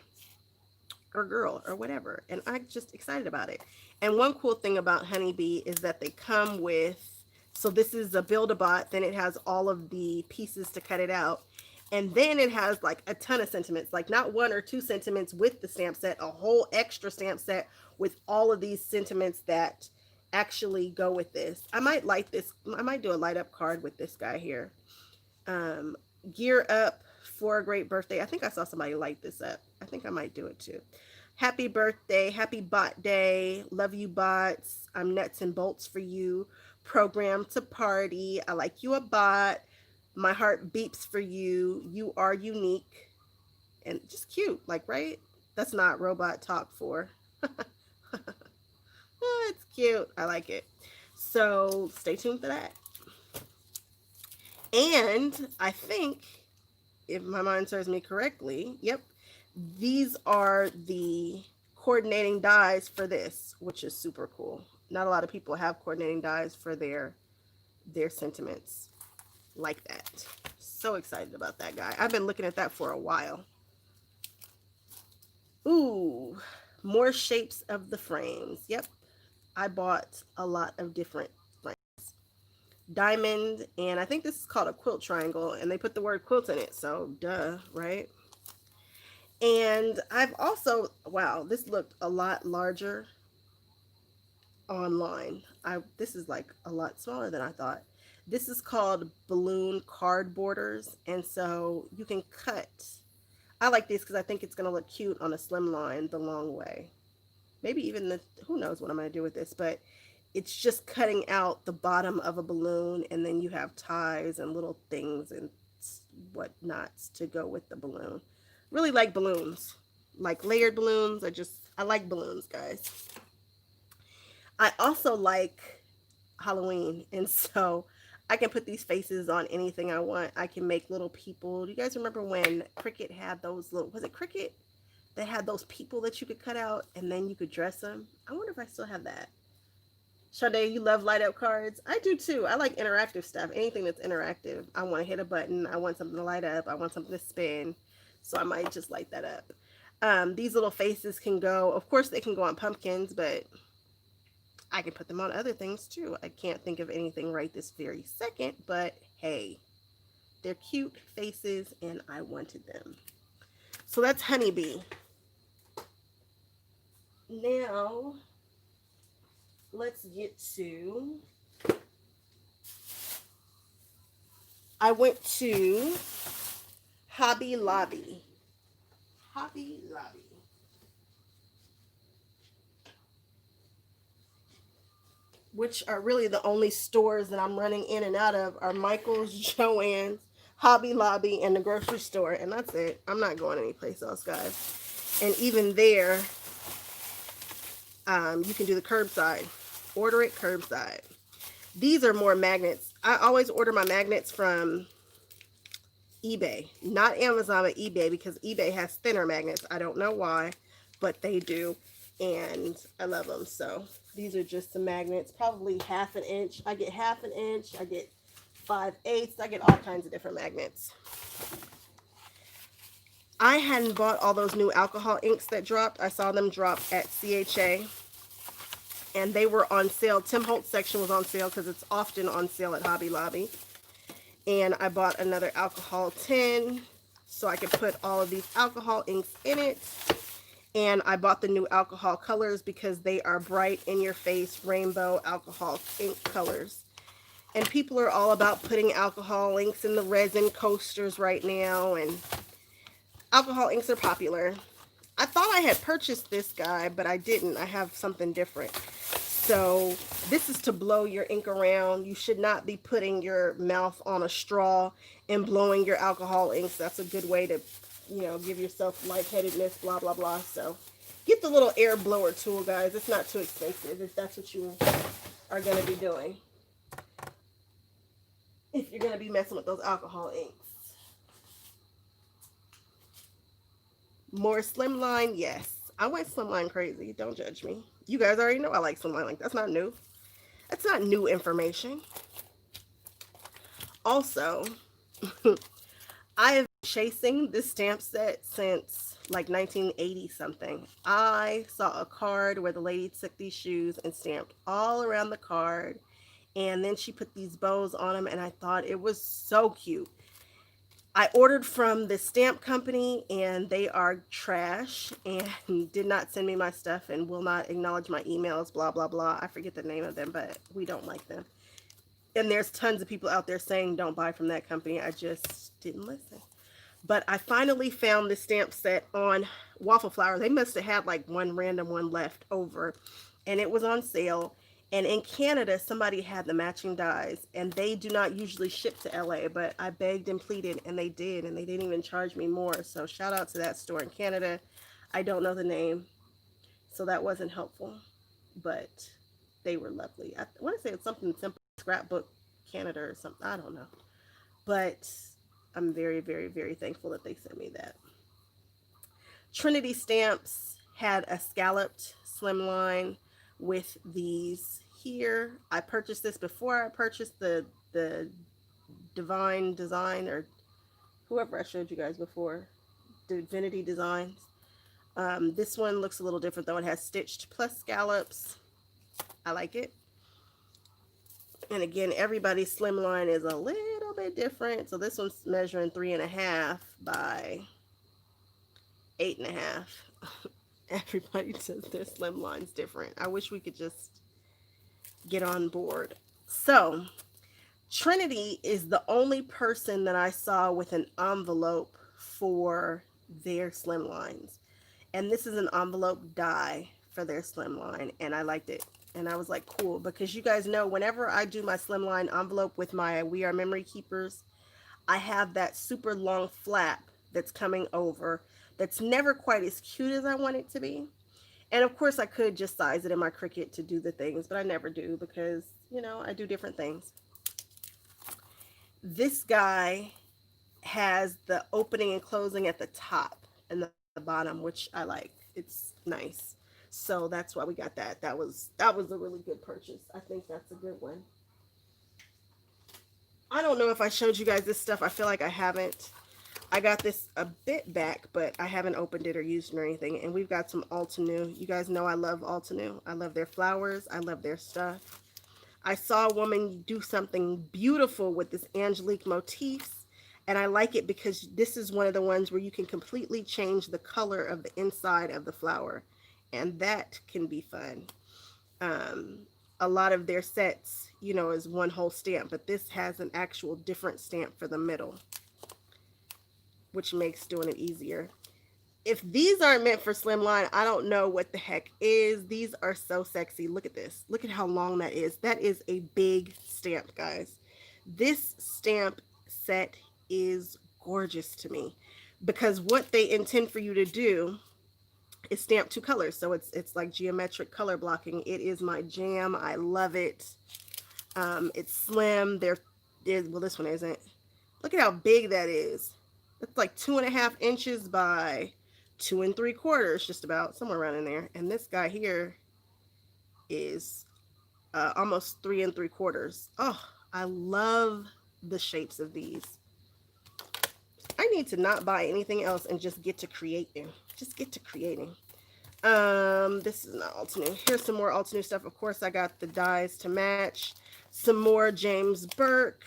S1: or girl or whatever. And I'm just excited about it. And one cool thing about Honeybee is that they come with, so this is a Build-A-Bot, then it has all of the pieces to cut it out. And then it has like a ton of sentiments, like not 1 or 2 sentiments with the stamp set, a whole extra stamp set with all of these sentiments that actually go with this. I might light this, I might do a light up card with this guy here. Gear up for a great birthday. I think I saw somebody light this up. I think I might do it too. Happy birthday, happy bot day. Love you bots. I'm nuts and bolts for you. Programmed to party. I like you a bot. My heart beeps for you. You are unique. And just cute, like, right? That's not robot talk for. Oh, it's cute. I like it. So stay tuned for that. And I think, if my mind serves me correctly, yep, these are the coordinating dies for this, which is super cool. Not a lot of people have coordinating dies for their sentiments like that. So excited about that guy. I've been looking at that for a while. Ooh, more shapes of the frames. Yep, I bought a lot of different frames. Diamond, and I think this is called a quilt triangle, and they put the word quilt in it, so duh, right? And I've also, wow, this looked a lot larger online. This is like a lot smaller than I thought. This is called balloon card borders, and so you can cut. I like this because I think it's going to look cute on a slim line the long way. Maybe even who knows what I'm going to do with this, but it's just cutting out the bottom of a balloon, and then you have ties and little things and whatnots to go with the balloon. Really like balloons, like layered balloons. I like balloons, guys. I also like Halloween, and so I can put these faces on anything I want. I can make little people. Do you guys remember when Cricut had those little, was it Cricut? They had those people that you could cut out and then you could dress them. I wonder if I still have that. Sade, you love light up cards? I do too. I like interactive stuff. Anything that's interactive. I want to hit a button. I want something to light up. I want something to spin. So I might just light that up. These little faces can go, of course they can go on pumpkins, but I can put them on other things too. I can't think of anything right this very second, but hey, they're cute faces and I wanted them. So that's Honeybee. Now, let's get to, I went to Hobby Lobby. Hobby Lobby. Which are really the only stores that I'm running in and out of are Michael's, Joann's, Hobby Lobby, and the grocery store. And that's it. I'm not going anyplace else, guys. And even there, you can do the curbside. Order it curbside. These are more magnets. I always order my magnets from eBay. Not Amazon, but eBay, because eBay has thinner magnets. I don't know why, but they do. And I love them. So these are just some magnets, probably 1/2 inch. I get 1/2 inch. I get 5/8. I get all kinds of different magnets. I hadn't bought all those new alcohol inks that dropped. I saw them drop at CHA. And they were on sale. Tim Holtz section was on sale because it's often on sale at Hobby Lobby. And I bought another alcohol tin so I could put all of these alcohol inks in it. And I bought the new alcohol colors because they are bright, in your face, rainbow alcohol ink colors. And people are all about putting alcohol inks in the resin coasters right now. And alcohol inks are popular. I thought I had purchased this guy, but I didn't. I have something different. So this is to blow your ink around. You should not be putting your mouth on a straw and blowing your alcohol inks. That's a good way to, you know, give yourself lightheadedness, blah, blah, blah. So Get the little air blower tool, guys. It's not too expensive if that's what you are going to be doing. If you're going to be messing with those alcohol inks. More slimline, yes. I went slimline crazy. Don't judge me. You guys already know I like slimline. Like, that's not new. That's not new information. Also, I have been chasing this stamp set since like 1980 something. I saw a card where the lady took these shoes and stamped all around the card, and then she put these bows on them, and I thought it was so cute. I ordered from the stamp company, and they are trash and did not send me my stuff and will not acknowledge my emails, blah, blah, blah. I forget the name of them, but we don't like them. And there's tons of people out there saying don't buy from that company. I just didn't listen. But I finally found this stamp set on Waffle Flower. They must have had like one random one left over, and it was on sale. And in Canada, somebody had the matching dies, and they do not usually ship to LA, but I begged and pleaded, and they did, and they didn't even charge me more. So shout out to that store in Canada. I don't know the name, so that wasn't helpful, but they were lovely. I want to say it's something simple, Scrapbook Canada or something. I don't know, but I'm very, very, very thankful that they sent me that. Trinity Stamps had a scalloped slimline with these here. I purchased this before I purchased the Divine Design, or whoever I showed you guys before, Divinity Designs. This one looks a little different though. It has stitched plus scallops. I like it. And again, everybody's slimline is a little bit different. So this one's measuring 3.5 by 8.5. Everybody says their slimline's different. I wish we could just get on board. So Trinity is the only person that I saw with an envelope for their slimlines. And this is an envelope die for their slimline, and I liked it. And I was like, cool, because you guys know whenever I do my slimline envelope with my We Are Memory Keepers, I have that super long flap that's coming over that's never quite as cute as I want it to be. And of course I could just size it in my Cricut to do the things, but I never do because, you know, I do different things. This guy has the opening and closing at the top and the bottom, which I like. It's nice. So that's why we got that. That was a really good purchase. I think that's a good one. I don't know if I showed you guys this stuff. I feel like I haven't. I got this a bit back, but I haven't opened it or used it or anything. And we've got some Altenew. You guys know I love Altenew. I love their flowers. I love their stuff. I saw a woman do something beautiful with this Angelique motifs. And I like it because this is one of the ones where you can completely change the color of the inside of the flower. And that can be fun. A lot of their sets, you know, is one whole stamp, but this has an actual different stamp for the middle, which makes doing it easier. If these aren't meant for slimline, I don't know what the heck is. These are so sexy. Look at this. Look at how long that is. That is a big stamp, guys. This stamp set is gorgeous to me because what they intend for you to do is stamp 2 colors. So it's like geometric color blocking. It is my jam. I love it. It's slim. Well, this one isn't. Look at how big that is. It's like 2.5 inches by 2 3/4, just about somewhere around in there. And this guy here is almost 3 3/4. Oh, I love the shapes of these. I need to not buy anything else and just get to creating. Just get to creating. This is not Altenew. Here's some more Altenew stuff. Of course, I got the dies to match. Some more James Burke.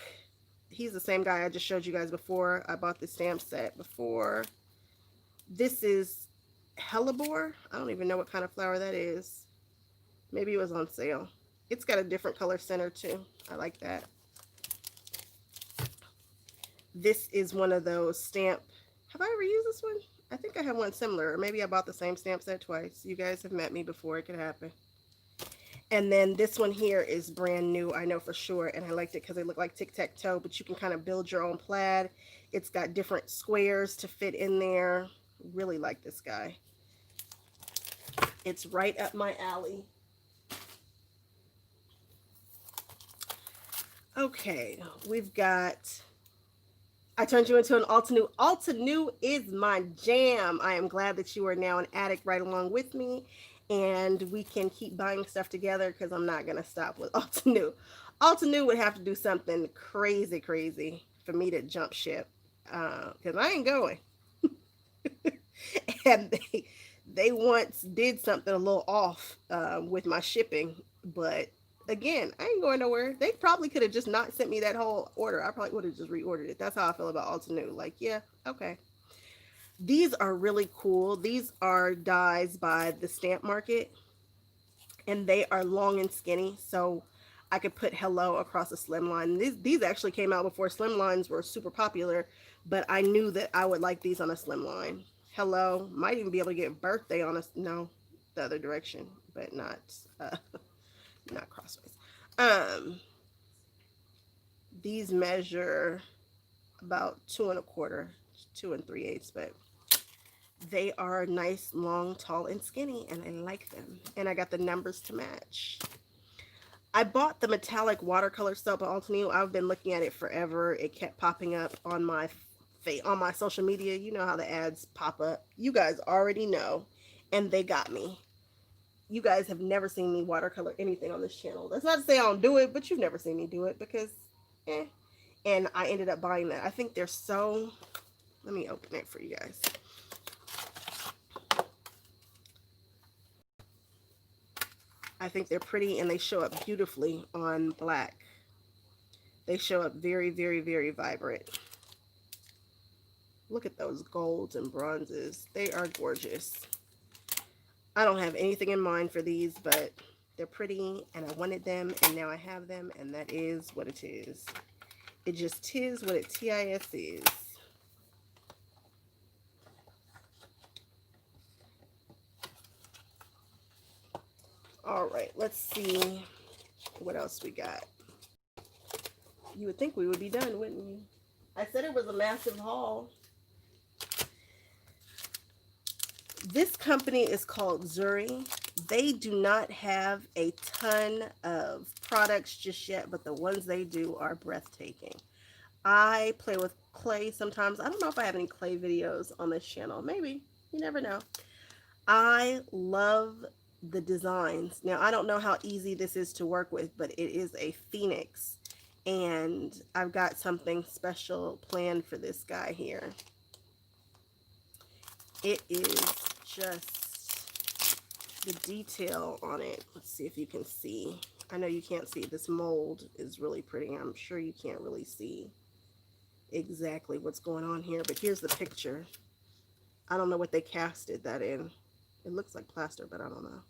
S1: He's the same guy I just showed you guys before. I bought the stamp set before. This is Hellebore. I don't even know what kind of flower that is. Maybe it was on sale. It's got a different color center too. I like that. This is one of those stamp. Have I ever used this one? I think I have one similar, or maybe I bought the same stamp set twice. You guys have met me before. It could happen. And then this one here is brand new, I know for sure, and I liked it because they look like tic-tac-toe, but you can kind of build your own plaid. It's got different squares to fit in there. Really like this guy. It's right up my alley. Okay, we've got, I turned you into an Altenew. Altenew is my jam. I am glad that you are now an addict right along with me, and we can keep buying stuff together because I'm not going to stop with Altenew. Altenew would have to do something crazy, crazy for me to jump ship because I ain't going. And they once did something a little off with my shipping, but again, I ain't going nowhere. They probably could have just not sent me that whole order. I probably would have just reordered it. That's how I feel about Altenew. Like, yeah, okay. These are really cool. These are dyes by the Stamp Market, and they are long and skinny, so I could put hello across a slimline. These actually came out before slimlines were super popular, but I knew that I would like these on a slimline. Hello, might even be able to get birthday on a, no, the other direction, but not not crossways. These measure about 2 1/4, 2 3/8, but they are nice, long, tall, and skinny, and I like them. And I got the numbers to match. I bought the metallic watercolor stuff at Altenew. I've been looking at it forever. It kept popping up on my social media. You know how the ads pop up. You guys already know, and they got me. You guys have never seen me watercolor anything on this channel. That's not to say I don't do it, but you've never seen me do it because, eh. And I ended up buying that. I think they're so. Let me open it for you guys. I think they're pretty, and they show up beautifully on black. They show up very, very, very vibrant. Look at those golds and bronzes. They are gorgeous. I don't have anything in mind for these, but they're pretty, and I wanted them, and now I have them, and that is what it is. It just is what it is. All right, let's see what else we got. You would think we would be done, wouldn't you? I said it was a massive haul. This company is called Zuri. They do not have a ton of products just yet, but the ones they do are breathtaking. I play with clay sometimes. I don't know if I have any clay videos on this channel. Maybe. You never know. I love the designs. Now, I don't know how easy this is to work with, but it is a phoenix. And I've got something special planned for this guy here. It is just the detail on it. Let's see if you can see. I know you can't see. This mold is really pretty. I'm sure you can't really see exactly what's going on here, but here's the picture. I don't know what they casted that in. It looks like plaster, but I don't know.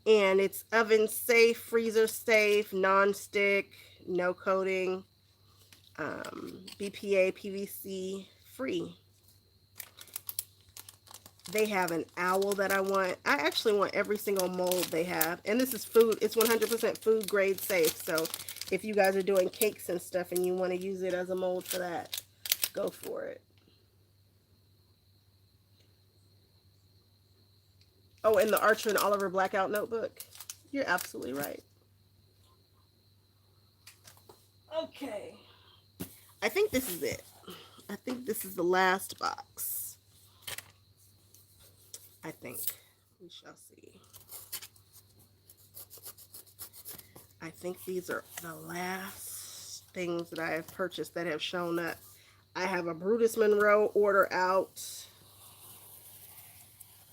S1: And it's oven safe, freezer safe, non-stick, no coating, BPA, PVC free. They have an owl that I want. I actually want every single mold they have. And this is food. It's 100% food grade safe. So if you guys are doing cakes and stuff and you want to use it as a mold for that, go for it. Oh, and the Archer and Oliver Blackout notebook. You're absolutely right. Okay. I think this is it. I think this is the last box. I think. We shall see. I think these are the last things that I have purchased that have shown up. I have a Brutus Monroe order out.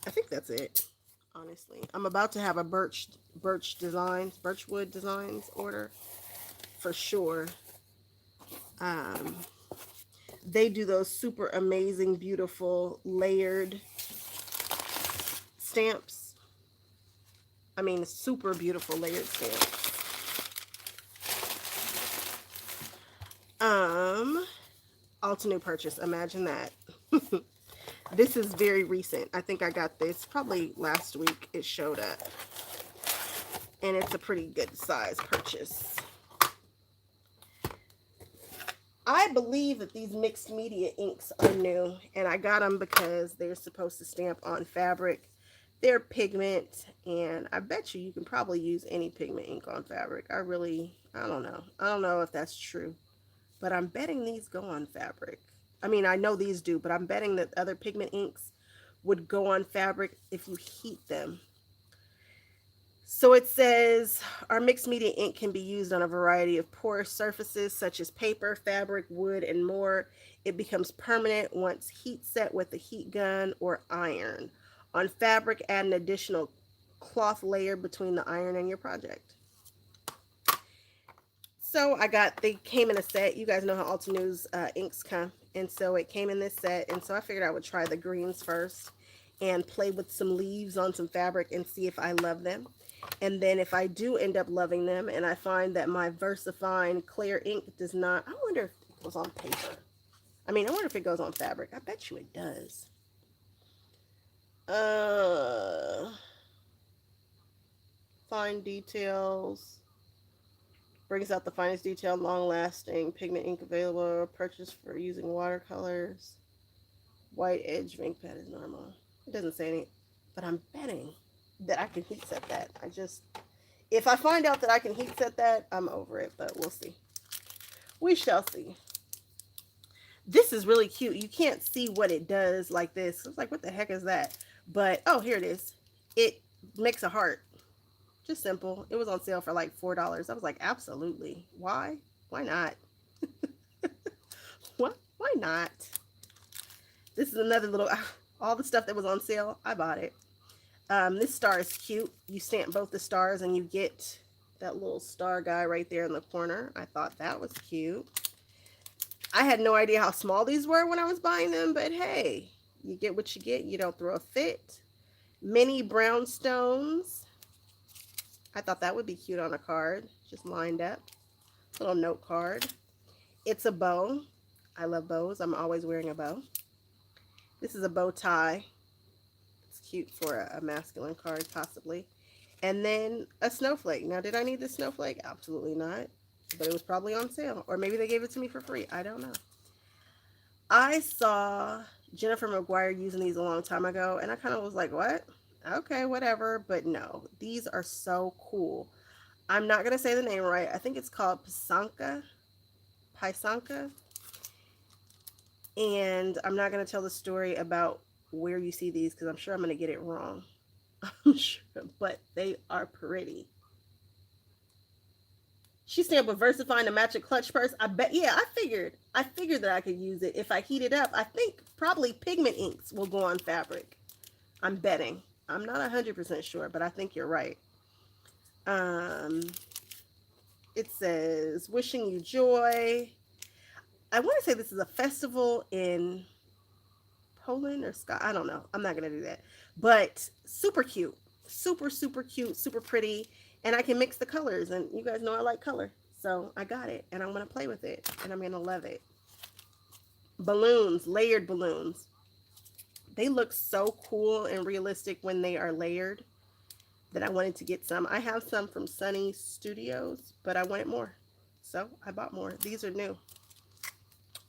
S1: I think that's it. Honestly, I'm about to have a Birchwood Designs order for sure. They do those super amazing, beautiful layered stamps. I mean, super beautiful layered stamps. Altenew purchase. Imagine that. This is very recent. I think I got this probably last week. It showed up. And it's a pretty good size purchase. I believe that these mixed media inks are new. And I got them because they're supposed to stamp on fabric. They're pigment, and I bet you can probably use any pigment ink on fabric. I don't know. I don't know if that's true, but I'm betting these go on fabric. I mean, I know these do, but I'm betting that other pigment inks would go on fabric if you heat them. So it says our mixed media ink can be used on a variety of porous surfaces such as paper, fabric, wood, and more. It becomes permanent once heat set with a heat gun or iron. On fabric, add an additional cloth layer between the iron and your project. So they came in a set. You guys know how Altenews inks come. And so it came in this set. And so I figured I would try the greens first and play with some leaves on some fabric and see if I love them. And then if I do end up loving them and I find that my VersaFine clear ink does not, I wonder if it goes on paper. I mean, I wonder if it goes on fabric. I bet you it does. Fine details. Brings out the finest detail, long-lasting pigment ink available. Purchase for using watercolors. White edge ink pad is normal. It doesn't say any, but I'm betting that I can heat set that. If I find out that I can heat set that, I'm over it, but we'll see. We shall see. This is really cute. You can't see what it does like this. It's like, what the heck is that? But, oh, here it is. It makes a heart. Just simple. It was on sale for like $4. I was like, absolutely. Why? Why not? What? Why not? This is another little, all the stuff that was on sale, I bought it. This star is cute. You stamp both the stars and you get that little star guy right there in the corner. I thought that was cute. I had no idea how small these were when I was buying them, but hey, you get what you get. You don't throw a fit. Mini brownstones. I thought that would be cute on a card, just lined up. Little note card. It's a bow. I love bows. I'm always wearing a bow. This is a bow tie. It's cute for a masculine card, possibly. And then a snowflake. Now, did I need this snowflake? Absolutely not. But it was probably on sale. Or maybe they gave it to me for free. I don't know. I saw Jennifer McGuire using these a long time ago, and I kind of was like, what? Okay, whatever. But no, these are so cool. I'm not going to say the name right. I think it's called Pysanka. And I'm not going to tell the story about where you see these because I'm sure I'm going to get it wrong. I'm sure, but they are pretty. She stamped with VersaFine to match a clutch purse. I bet, yeah, I figured that I could use it if I heat it up. I think probably pigment inks will go on fabric. I'm betting. I'm not 100% sure, but I think you're right. It says, wishing you joy. I want to say this is a festival in Poland or Scott. I don't know. I'm not going to do that. But super cute. Super, super cute. Super pretty. And I can mix the colors. And you guys know I like color. So I got it. And I'm going to play with it. And I'm going to love it. Balloons. Layered balloons. They look so cool and realistic when they are layered that I wanted to get some. I have some from Sunny Studios, but I wanted more. So I bought more. These are new.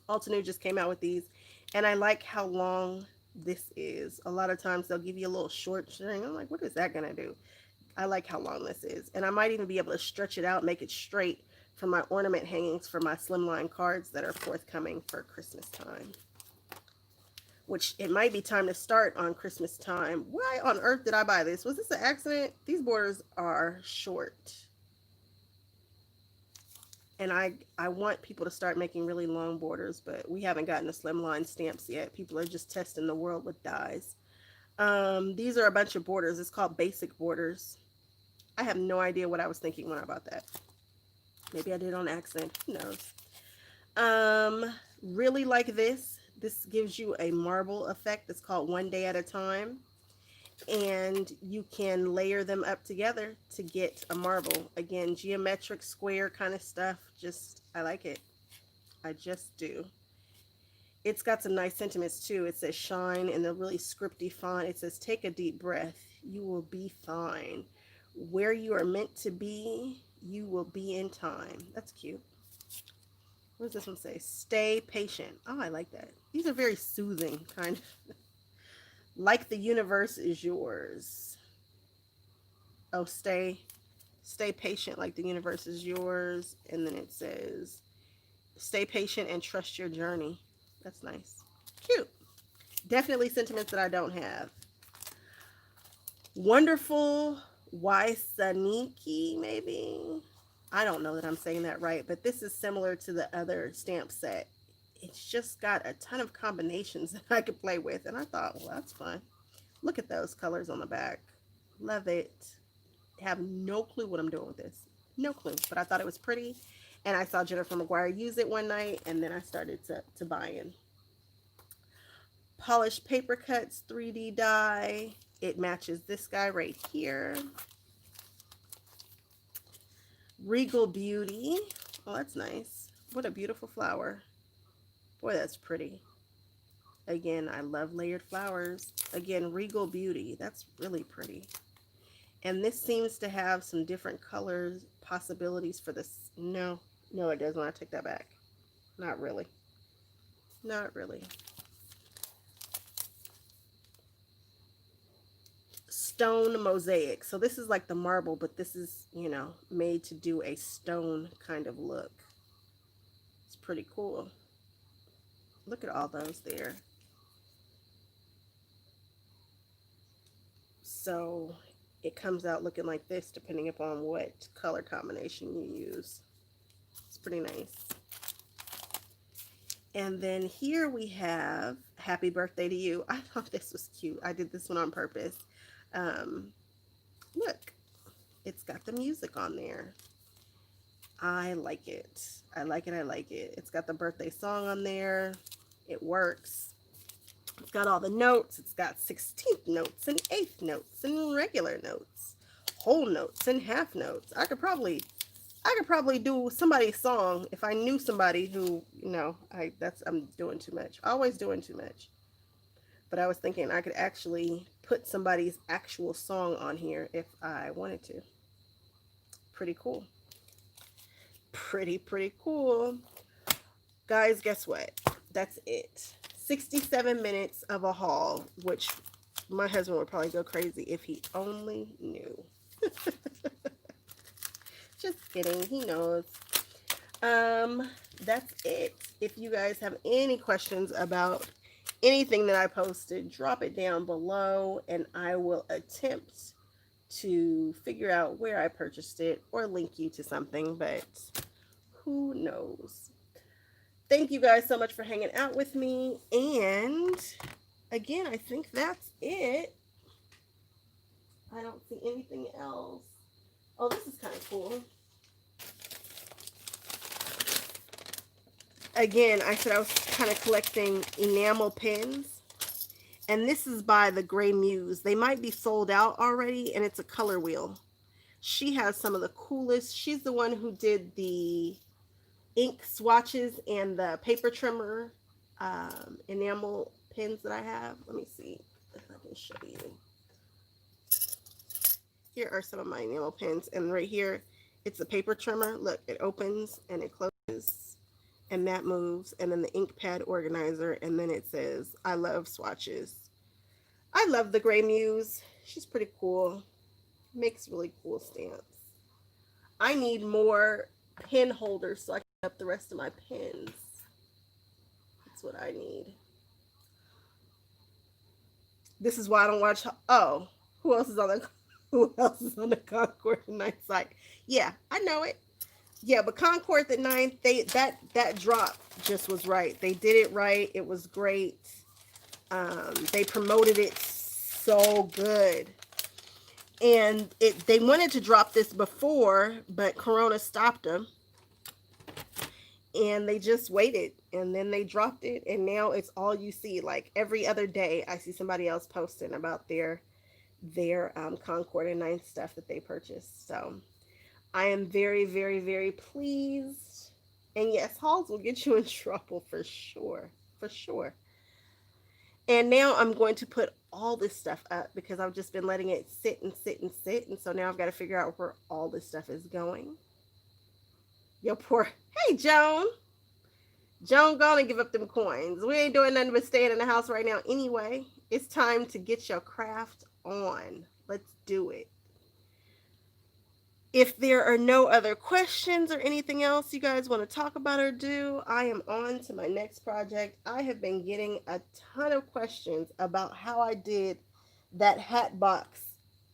S1: Altenew just came out with these. And I like how long this is. A lot of times they'll give you a little short string. I'm like, what is that going to do? I like how long this is. And I might even be able to stretch it out, make it straight for my ornament hangings for my slimline cards that are forthcoming for Christmas time. Which it might be time to start on Christmas time. Why on earth did I buy this? Was this an accident? These borders are short. And I want people to start making really long borders, but we haven't gotten the slimline stamps yet. People are just testing the world with dies. These are a bunch of borders. It's called Basic Borders. I have no idea what I was thinking when I bought that. Maybe I did on accident. Who knows? Really like this. This gives you a marble effect. It's called One Day at a Time. And you can layer them up together to get a marble. Again, geometric square kind of stuff. I like it. I just do. It's got some nice sentiments too. It says shine in the really scripty font. It says take a deep breath. You will be fine. Where you are meant to be, you will be in time. That's cute. What does this one say? Stay patient. Oh, I like that. These are very soothing, kind of. Like the universe is yours. Oh, stay patient like the universe is yours. And then it says, stay patient and trust your journey. That's nice. Cute. Definitely sentiments that I don't have. Wonderful Waisaniki, maybe. I don't know that I'm saying that right, but this is similar to the other stamp set. It's just got a ton of combinations that I could play with, and I thought, well, that's fun. Look at those colors on the back. Love it. Have no clue what I'm doing with this. No clue, but I thought it was pretty, and I saw Jennifer McGuire use it one night, and then I started to buy in. Polished paper cuts, 3D die. It matches this guy right here. Regal Beauty. Oh, that's nice. What a beautiful flower. Boy, that's pretty. Again, I love layered flowers. Again, Regal Beauty. That's really pretty. And this seems to have some different colors possibilities for this. No, it doesn't. I take that back. Not really. Not really. Stone mosaic. So this is like the marble, but this is, you know, made to do a stone kind of look. It's pretty cool. Look at all those there. So it comes out looking like this depending upon what color combination you use. It's pretty nice. And then here we have Happy Birthday to You. I thought this was cute. I did this one on purpose. Look, it's got the music on there. I like it. I like it. I like it. It's got the birthday song on there. It works. It's got all the notes. It's got 16th notes and 8th notes and regular notes, whole notes and half notes. I could probably do somebody's song if I knew somebody who, you know, I'm doing too much. Always doing too much. But I was thinking I could actually put somebody's actual song on here if I wanted to. Pretty cool. Pretty cool. Guys, guess what? That's it. 67 minutes of a haul, which my husband would probably go crazy if he only knew. Just kidding. He knows. That's it. If you guys have any questions about anything that I posted, drop it down below and I will attempt to figure out where I purchased it or link you to something, but who knows. Thank you guys so much for hanging out with me, and again, I think that's it. I don't see anything else. Oh, this is kind of cool. Again, I said I was kind of collecting enamel pins. And this is by the Gray Muse. They might be sold out already, and it's a color wheel. She has some of the coolest. She's the one who did the ink swatches and the paper trimmer enamel pins that I have. Let me see if I can show you. Here are some of my enamel pins. And right here, it's a paper trimmer. Look, it opens and it closes. And that moves, and then the ink pad organizer, and then it says, I love swatches. I love the Gray Muse. She's pretty cool. Makes really cool stamps. I need more pen holders so I can put up the rest of my pens. That's what I need. This is why I don't watch. Oh, who else is on the Concord night site? Yeah, I know it. Yeah, but Concord the 9th, that drop just was right. They did it right. It was great. They promoted it so good. And they wanted to drop this before, but Corona stopped them. And they just waited, and then they dropped it, and now it's all you see. Like every other day, I see somebody else posting about their Concord and 9th stuff that they purchased. So I am very, very, very pleased. And yes, hauls will get you in trouble for sure. For sure. And now I'm going to put all this stuff up because I've just been letting it sit and sit and sit. And so now I've got to figure out where all this stuff is going. Yo, poor. Hey, Joan. Joan, go and give up them coins. We ain't doing nothing but staying in the house right now anyway. It's time to get your craft on. Let's do it. If there are no other questions or anything else you guys want to talk about or do, I am on to my next project. I have been getting a ton of questions about how I did that hat box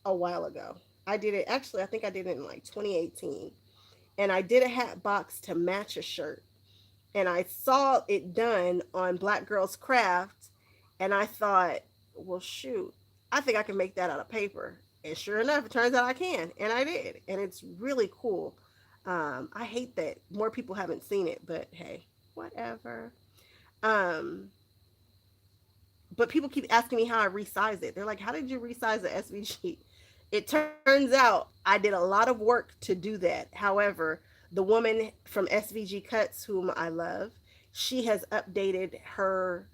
S1: a while ago. I did it, actually, I think I did it in like 2018. And I did a hat box to match a shirt. And I saw it done on Black Girls Craft. And I thought, well, shoot, I think I can make that out of paper. And sure enough, it turns out I can. And I did. And it's really cool. I hate that more people haven't seen it, but hey, whatever. Um, but people keep asking me how I resize it. They're like, how did you resize the SVG? It turns out I did a lot of work to do that. However, the woman from SVG Cuts, whom I love, she has updated her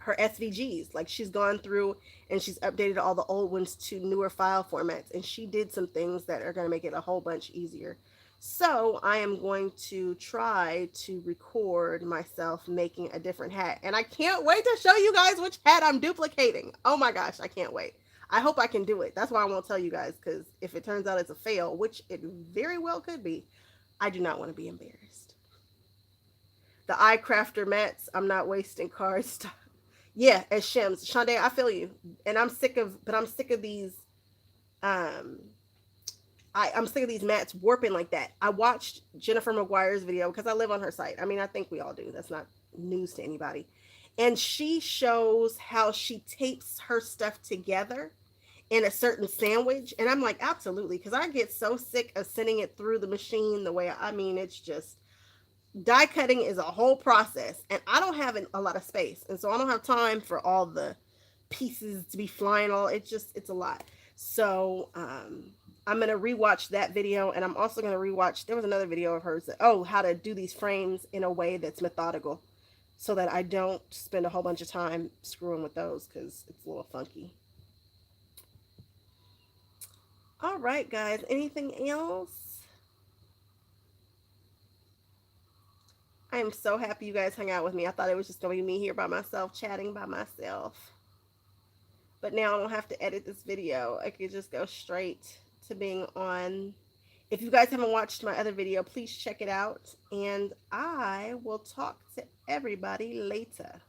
S1: SVGs. Like, she's gone through and she's updated all the old ones to newer file formats, and she did some things that are going to make it a whole bunch easier. So I am going to try to record myself making a different hat, and I can't wait to show you guys which hat I'm duplicating. Oh my gosh, I can't wait. I hope I can do it. That's why I won't tell you guys, because if it turns out it's a fail, which it very well could be, I do not want to be embarrassed. The iCrafter mats, I'm not wasting cards. Yeah, as Shims. Shonda, I feel you. And I'm sick of these um I'm sick of these mats warping like that. I watched Jennifer McGuire's video because I live on her site. I mean, I think we all do. That's not news to anybody. And she shows how she tapes her stuff together in a certain sandwich. And I'm like, absolutely. Because I get so sick of sending it through the machine the way I mean, it's just die cutting is a whole process. And I don't have a lot of space. And so I don't have time for all the pieces to be flying all. It's a lot. So, I'm going to rewatch that video, and I'm also going to rewatch, there was another video of hers, how to do these frames in a way that's methodical so that I don't spend a whole bunch of time screwing with those because it's a little funky. All right, guys, anything else? I am so happy you guys hung out with me. I thought it was just going to be me here by myself, chatting by myself. But now I don't have to edit this video. I could just go straight to being on. If you guys haven't watched my other video, please check it out. And I will talk to everybody later.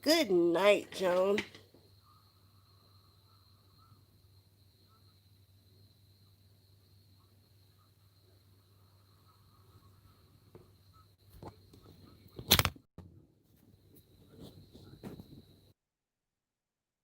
S1: Good night, Joan.